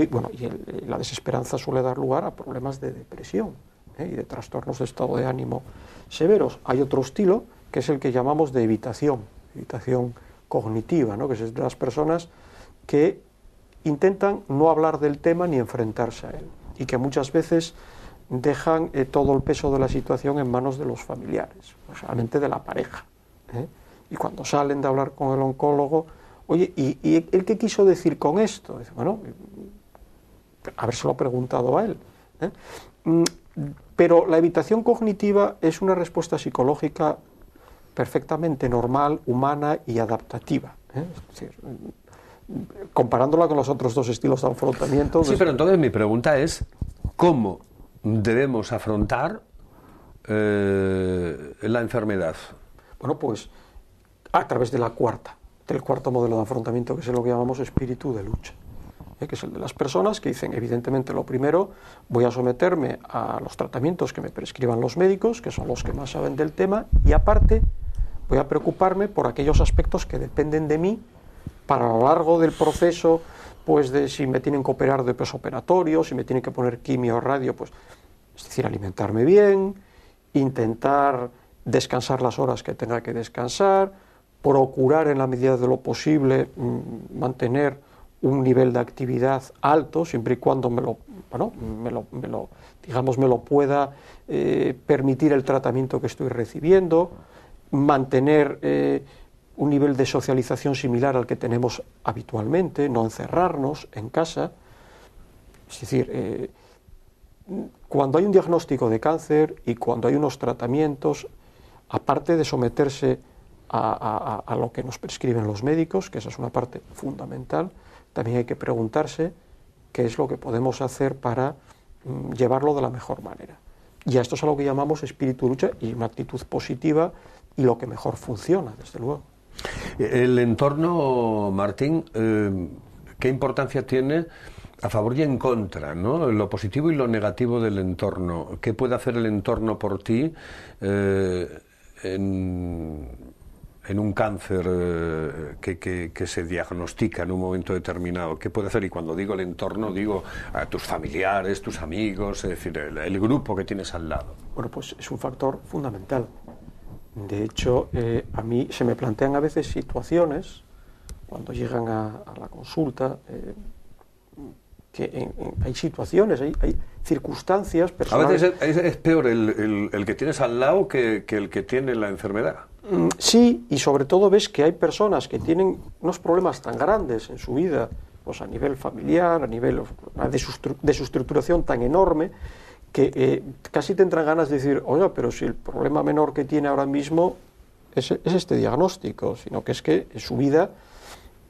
la desesperanza suele dar lugar a problemas de depresión, y de trastornos de estado de ánimo severos. Hay otro estilo, que es el que llamamos de evitación cognitiva, ¿no? Que es de las personas que intentan no hablar del tema ni enfrentarse a él, y que muchas veces dejan todo el peso de la situación en manos de los familiares, realmente de la pareja, ¿eh? Y cuando salen de hablar con el oncólogo, oye, ¿y él qué quiso decir con esto? Dice, bueno, habérselo preguntado a él, ¿eh? Pero la evitación cognitiva es una respuesta psicológica perfectamente normal, humana y adaptativa, ¿eh? Es decir, comparándola con los otros dos estilos de afrontamiento. Sí, pero entonces mi pregunta es, ¿cómo debemos afrontar la enfermedad? Bueno, pues a través del cuarto modelo de afrontamiento, que es lo que llamamos espíritu de lucha, que es el de las personas que dicen, evidentemente, lo primero, voy a someterme a los tratamientos que me prescriban los médicos, que son los que más saben del tema, y aparte voy a preocuparme por aquellos aspectos que dependen de mí para a lo largo del proceso, pues de si me tienen que operar de posoperatorio, si me tienen que poner quimio o radio, pues, es decir, alimentarme bien, intentar descansar las horas que tenga que descansar, procurar en la medida de lo posible mantener un nivel de actividad alto, siempre y cuando me lo pueda permitir el tratamiento que estoy recibiendo, mantener un nivel de socialización similar al que tenemos habitualmente, no encerrarnos en casa. Es decir, cuando hay un diagnóstico de cáncer y cuando hay unos tratamientos, aparte de someterse a lo que nos prescriben los médicos, que esa es una parte fundamental, también hay que preguntarse qué es lo que podemos hacer para llevarlo de la mejor manera. Y a esto es a lo que llamamos espíritu de lucha y una actitud positiva y lo que mejor funciona, desde luego. El entorno, Martín, ¿qué importancia tiene a favor y en contra, ¿no? Lo positivo y lo negativo del entorno? ¿Qué puede hacer el entorno por ti en un cáncer que se diagnostica en un momento determinado? ¿Qué puede hacer? Y cuando digo el entorno, digo a tus familiares, tus amigos, es decir, el grupo que tienes al lado. Bueno, pues es un factor fundamental. De hecho, a mí se me plantean a veces situaciones, cuando llegan a la consulta, que hay situaciones, hay circunstancias personales. A veces es peor el que tienes al lado que el que tiene la enfermedad. Sí, y sobre todo ves que hay personas que tienen unos problemas tan grandes en su vida, pues a nivel familiar, a nivel de su estructuración tan enorme, que casi tendrán ganas de decir, oye, pero si el problema menor que tiene ahora mismo es este diagnóstico, sino que es que en su vida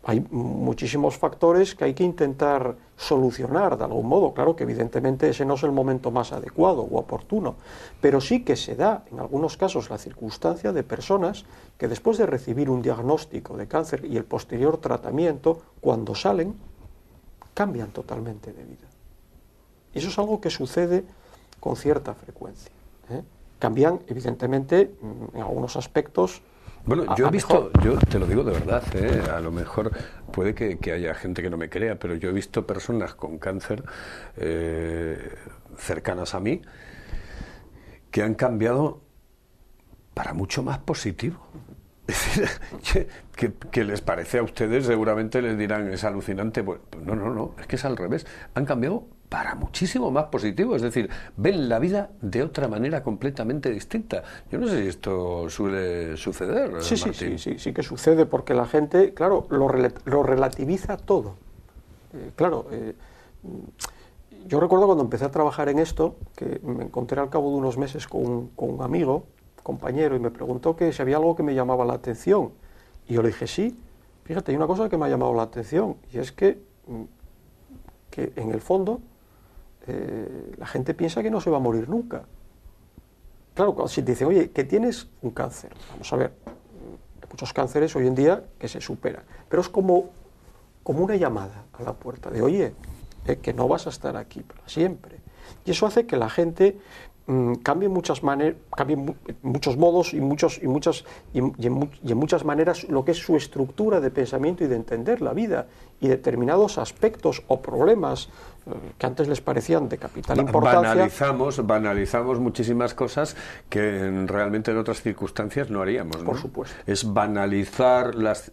hay muchísimos factores que hay que intentar solucionar de algún modo. Claro que evidentemente ese no es el momento más adecuado o oportuno, pero sí que se da en algunos casos la circunstancia de personas que después de recibir un diagnóstico de cáncer y el posterior tratamiento, cuando salen, cambian totalmente de vida. Y eso es algo que sucede con cierta frecuencia. Cambian, evidentemente, en algunos aspectos. Bueno, yo he visto, yo te lo digo de verdad, a lo mejor puede que haya gente que no me crea, pero yo he visto personas con cáncer cercanas a mí que han cambiado para mucho más positivo. Es decir, que les parece a ustedes, seguramente les dirán, es alucinante. Pues, no, es que es al revés. Han cambiado para muchísimo más positivo, es decir, ven la vida de otra manera completamente distinta. Yo no sé si esto suele suceder, Martín. Sí que sucede, porque la gente, claro, lo relativiza todo. Yo recuerdo cuando empecé a trabajar en esto, que me encontré al cabo de unos meses con un amigo, compañero, y me preguntó que si había algo que me llamaba la atención. Y yo le dije, sí, fíjate, hay una cosa que me ha llamado la atención, y es que en el fondo la gente piensa que no se va a morir nunca. Claro, si te dicen, oye, que tienes un cáncer, vamos a ver, hay muchos cánceres hoy en día que se superan, pero es como una llamada a la puerta de, oye, que no vas a estar aquí para siempre. Y eso hace que la gente cambie muchos modos y en muchas maneras lo que es su estructura de pensamiento y de entender la vida, y determinados aspectos o problemas que antes les parecían de capital importancia. Banalizamos muchísimas cosas que realmente en otras circunstancias no haríamos, ¿no? Por supuesto. Es banalizar las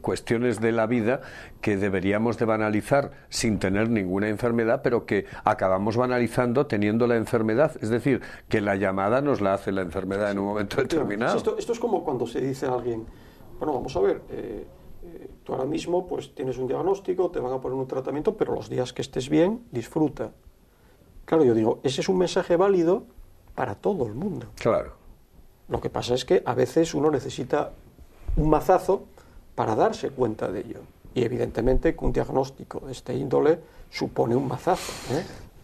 cuestiones de la vida que deberíamos de banalizar sin tener ninguna enfermedad, pero que acabamos banalizando teniendo la enfermedad. Es decir, que la llamada nos la hace la enfermedad en un momento determinado. Esto es como cuando se dice a alguien, bueno, vamos a ver, tú ahora mismo pues tienes un diagnóstico, te van a poner un tratamiento, pero los días que estés bien, disfruta. Claro, yo digo, ese es un mensaje válido para todo el mundo. Claro. Lo que pasa es que a veces uno necesita un mazazo para darse cuenta de ello. Y evidentemente que un diagnóstico de este índole supone un mazazo,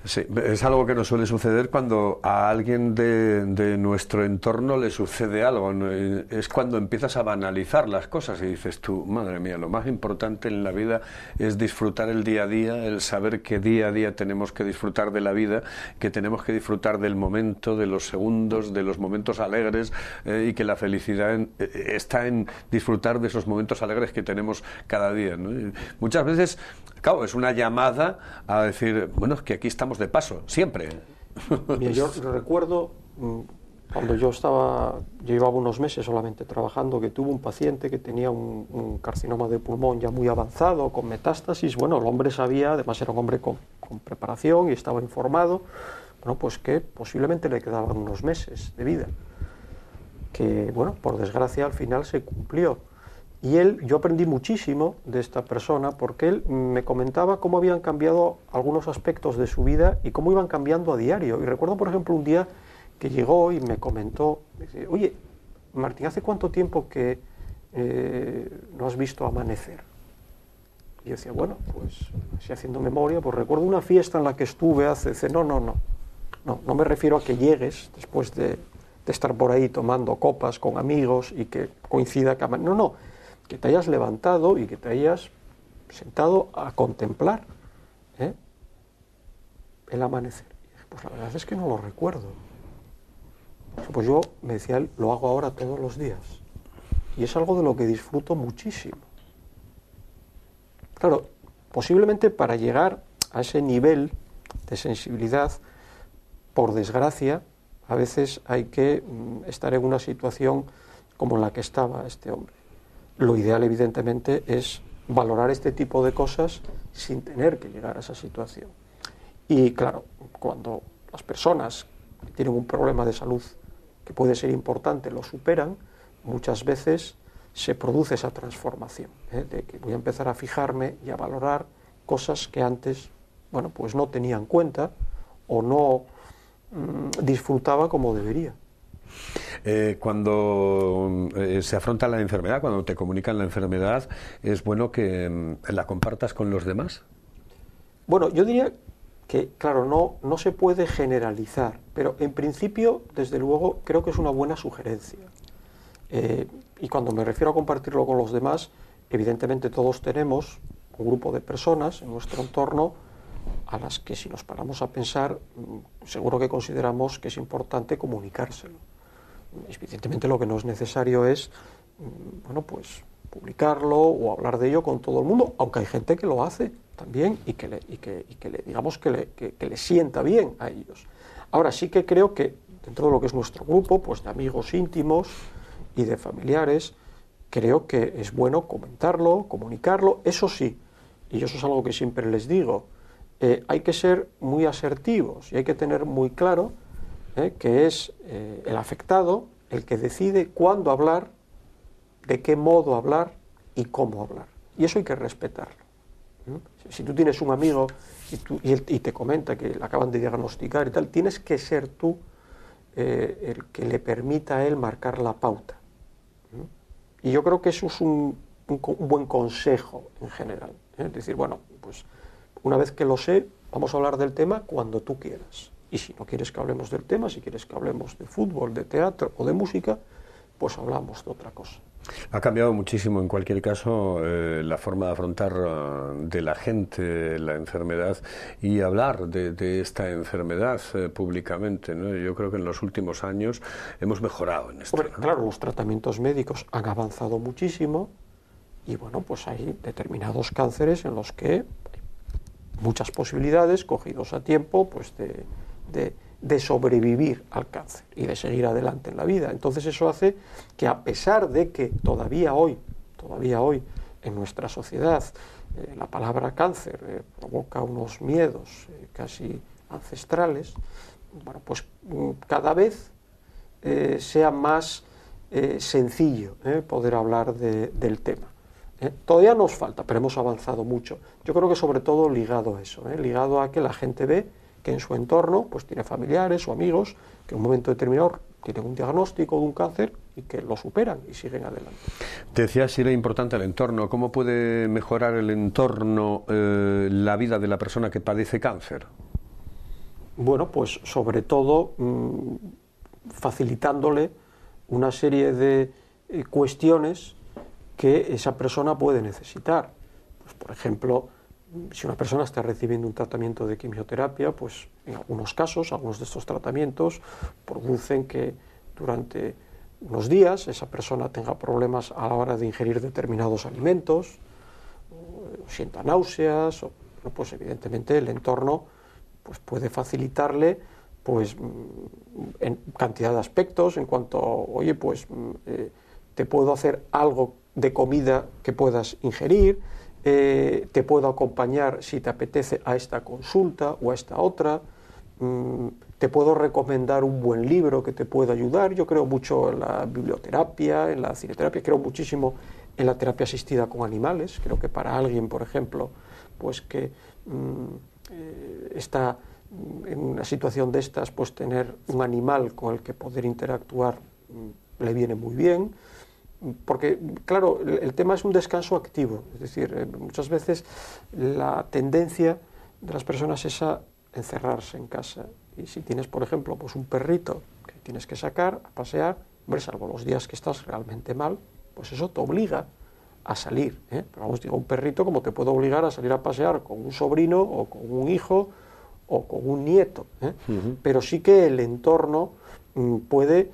Sí, es algo que nos suele suceder cuando a alguien de nuestro entorno le sucede algo, ¿no? Es cuando empiezas a banalizar las cosas y dices tú, madre mía, lo más importante en la vida es disfrutar el día a día, el saber que día a día tenemos que disfrutar de la vida, que tenemos que disfrutar del momento, de los segundos, de los momentos alegres, y que la felicidad está en disfrutar de esos momentos alegres que tenemos cada día, ¿no? Y muchas veces, claro, es una llamada a decir, bueno, es que aquí estamos de paso, siempre. Mira, yo recuerdo cuando yo llevaba unos meses solamente trabajando, que tuve un paciente que tenía un carcinoma de pulmón ya muy avanzado, con metástasis. Bueno, el hombre sabía, además era un hombre con preparación y estaba informado, bueno, pues que posiblemente le quedaban unos meses de vida, que, bueno, por desgracia al final se cumplió. Y yo aprendí muchísimo de esta persona, porque él me comentaba cómo habían cambiado algunos aspectos de su vida y cómo iban cambiando a diario. Y recuerdo, por ejemplo, un día que llegó y me comentó, dice, oye, Martín, ¿hace cuánto tiempo que no has visto amanecer? Y yo decía, bueno, pues así haciendo memoria, pues recuerdo una fiesta en la que estuve no me refiero a que llegues después de estar por ahí tomando copas con amigos y que coincida que que te hayas levantado y que te hayas sentado a contemplar el amanecer. Y dije, pues la verdad es que no lo recuerdo. Pues yo, me decía él, lo hago ahora todos los días. Y es algo de lo que disfruto muchísimo. Claro, posiblemente para llegar a ese nivel de sensibilidad, por desgracia, a veces hay que estar en una situación como la que estaba este hombre. Lo ideal, evidentemente, es valorar este tipo de cosas sin tener que llegar a esa situación. Y claro, cuando las personas que tienen un problema de salud que puede ser importante lo superan, muchas veces se produce esa transformación, de que voy a empezar a fijarme y a valorar cosas que antes, bueno, pues no tenía en cuenta o no disfrutaba como debería. Cuando se afronta la enfermedad, cuando te comunican la enfermedad, ¿es bueno que la compartas con los demás? Bueno, yo diría que, claro, no se puede generalizar, pero en principio, desde luego, creo que es una buena sugerencia. Y cuando me refiero a compartirlo con los demás, evidentemente todos tenemos un grupo de personas en nuestro entorno a las que, si nos paramos a pensar, seguro que consideramos que es importante comunicárselo. Evidentemente lo que no es necesario es, bueno, pues publicarlo o hablar de ello con todo el mundo, aunque hay gente que lo hace también y que le sienta bien a ellos. Ahora sí que creo que dentro de lo que es nuestro grupo, pues de amigos íntimos y de familiares, creo que es bueno comentarlo, comunicarlo. Eso sí, y eso es algo que siempre les digo, hay que ser muy asertivos y hay que tener muy claro que es el afectado el que decide cuándo hablar, de qué modo hablar y cómo hablar. Y eso hay que respetarlo. Si tú tienes un amigo y te comenta que le acaban de diagnosticar y tal, tienes que ser tú el que le permita a él marcar la pauta. Y yo creo que eso es un buen consejo en general. Es decir, bueno, pues una vez que lo sé, vamos a hablar del tema cuando tú quieras. Y si no quieres que hablemos del tema, si quieres que hablemos de fútbol, de teatro o de música, pues hablamos de otra cosa. Ha cambiado muchísimo, en cualquier caso, la forma de afrontar de la gente la enfermedad y hablar de esta enfermedad públicamente, ¿no? Yo creo que en los últimos años hemos mejorado en esto. Hombre, ¿no? Claro, los tratamientos médicos han avanzado muchísimo y, bueno, pues hay determinados cánceres en los que hay muchas posibilidades, cogidos a tiempo, pues de sobrevivir al cáncer y de seguir adelante en la vida. Entonces eso hace que, a pesar de que todavía hoy en nuestra sociedad la palabra cáncer provoca unos miedos casi ancestrales, bueno, pues cada vez sea más sencillo poder hablar del tema. Todavía nos falta, pero hemos avanzado mucho. Yo creo que sobre todo ligado a eso, ligado a que la gente ve que en su entorno pues tiene familiares o amigos que en un momento determinado tienen un diagnóstico de un cáncer y que lo superan y siguen adelante. Te decía si era importante el entorno. ¿Cómo puede mejorar el entorno la vida de la persona que padece cáncer? Bueno, pues sobre todo facilitándole una serie de cuestiones que esa persona puede necesitar. Pues, por ejemplo, si una persona está recibiendo un tratamiento de quimioterapia, pues en algunos casos, algunos de estos tratamientos producen que durante unos días esa persona tenga problemas a la hora de ingerir determinados alimentos, o sienta náuseas, o, pues evidentemente el entorno pues puede facilitarle pues en cantidad de aspectos, en cuanto, oye, pues te puedo hacer algo de comida que puedas ingerir, te puedo acompañar si te apetece a esta consulta o a esta otra, te puedo recomendar un buen libro que te pueda ayudar. Yo creo mucho en la biblioterapia, en la cineterapia, creo muchísimo en la terapia asistida con animales. Creo que para alguien, por ejemplo, pues que está en una situación de estas, pues tener un animal con el que poder interactuar le viene muy bien. Porque, claro, el tema es un descanso activo, es decir, muchas veces la tendencia de las personas es a encerrarse en casa. Y si tienes, por ejemplo, pues un perrito que tienes que sacar a pasear, hombre, salvo los días que estás realmente mal, pues eso te obliga a salir. Pero vamos, digo, un perrito como te puede obligar a salir a pasear con un sobrino o con un hijo o con un nieto. Pero sí que el entorno puede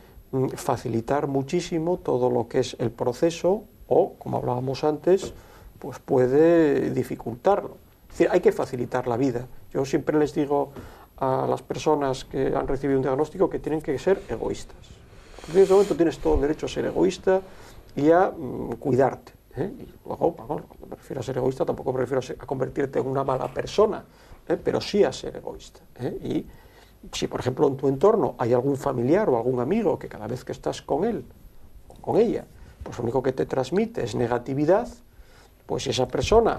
facilitar muchísimo todo lo que es el proceso o, como hablábamos antes, pues puede dificultarlo. Es decir, hay que facilitar la vida. Yo siempre les digo a las personas que han recibido un diagnóstico que tienen que ser egoístas. En ese momento tienes todo el derecho a ser egoísta y a cuidarte. Y luego, cuando me refiero a ser egoísta, tampoco me refiero a convertirte en una mala persona, pero sí a ser egoísta. Y si, por ejemplo, en tu entorno hay algún familiar o algún amigo que cada vez que estás con él o con ella, pues lo único que te transmite es negatividad, pues si esa persona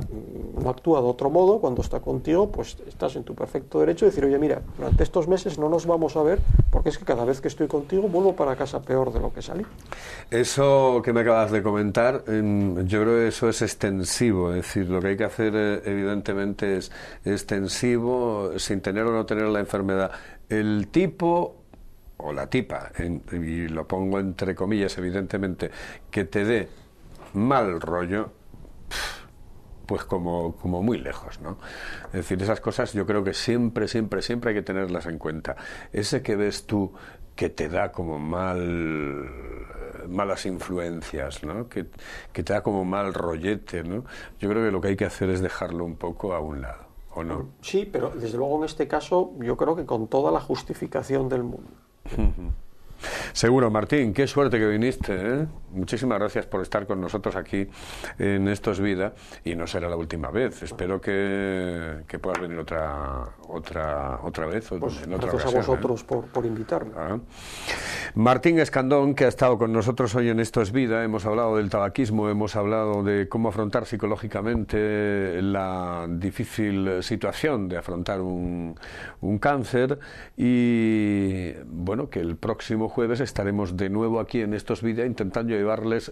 no actúa de otro modo, cuando está contigo, pues estás en tu perfecto derecho de decir, oye, mira, durante estos meses no nos vamos a ver, porque es que cada vez que estoy contigo vuelvo para casa peor de lo que salí. Eso que me acabas de comentar, yo creo que eso es extensivo, es decir, lo que hay que hacer evidentemente es extensivo, sin tener o no tener la enfermedad. El tipo o la tipa, y lo pongo entre comillas evidentemente, que te dé mal rollo, pues como muy lejos, ¿no? Es decir, esas cosas yo creo que siempre hay que tenerlas en cuenta. Ese que ves tú que te da como malas influencias, ¿no? Que te da como mal rollete, ¿no? Yo creo que lo que hay que hacer es dejarlo un poco a un lado, ¿o no? Sí, pero desde luego en este caso yo creo que con toda la justificación del mundo. Seguro, Martín, qué suerte que viniste, ¿eh? Muchísimas gracias por estar con nosotros aquí en Esto es Vida, y no será la última vez. Espero que puedas venir otra vez, pues en otra gracias ocasión, a vosotros por invitarme. Martín Escandón, que ha estado con nosotros hoy en Esto es Vida. Hemos hablado del tabaquismo, hemos hablado de cómo afrontar psicológicamente la difícil situación de afrontar un cáncer, y bueno, que el próximo jueves estaremos de nuevo aquí en Esto es Vida intentando llevarles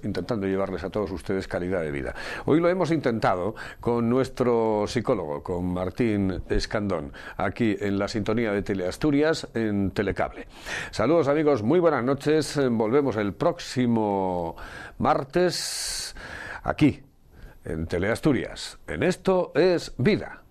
a todos ustedes calidad de vida. Hoy lo hemos intentado con nuestro psicólogo, con Martín Escandón, aquí en la sintonía de Teleasturias en Telecable. Saludos, amigos, muy buenas noches. Volvemos el próximo martes aquí en Teleasturias. En Esto es Vida.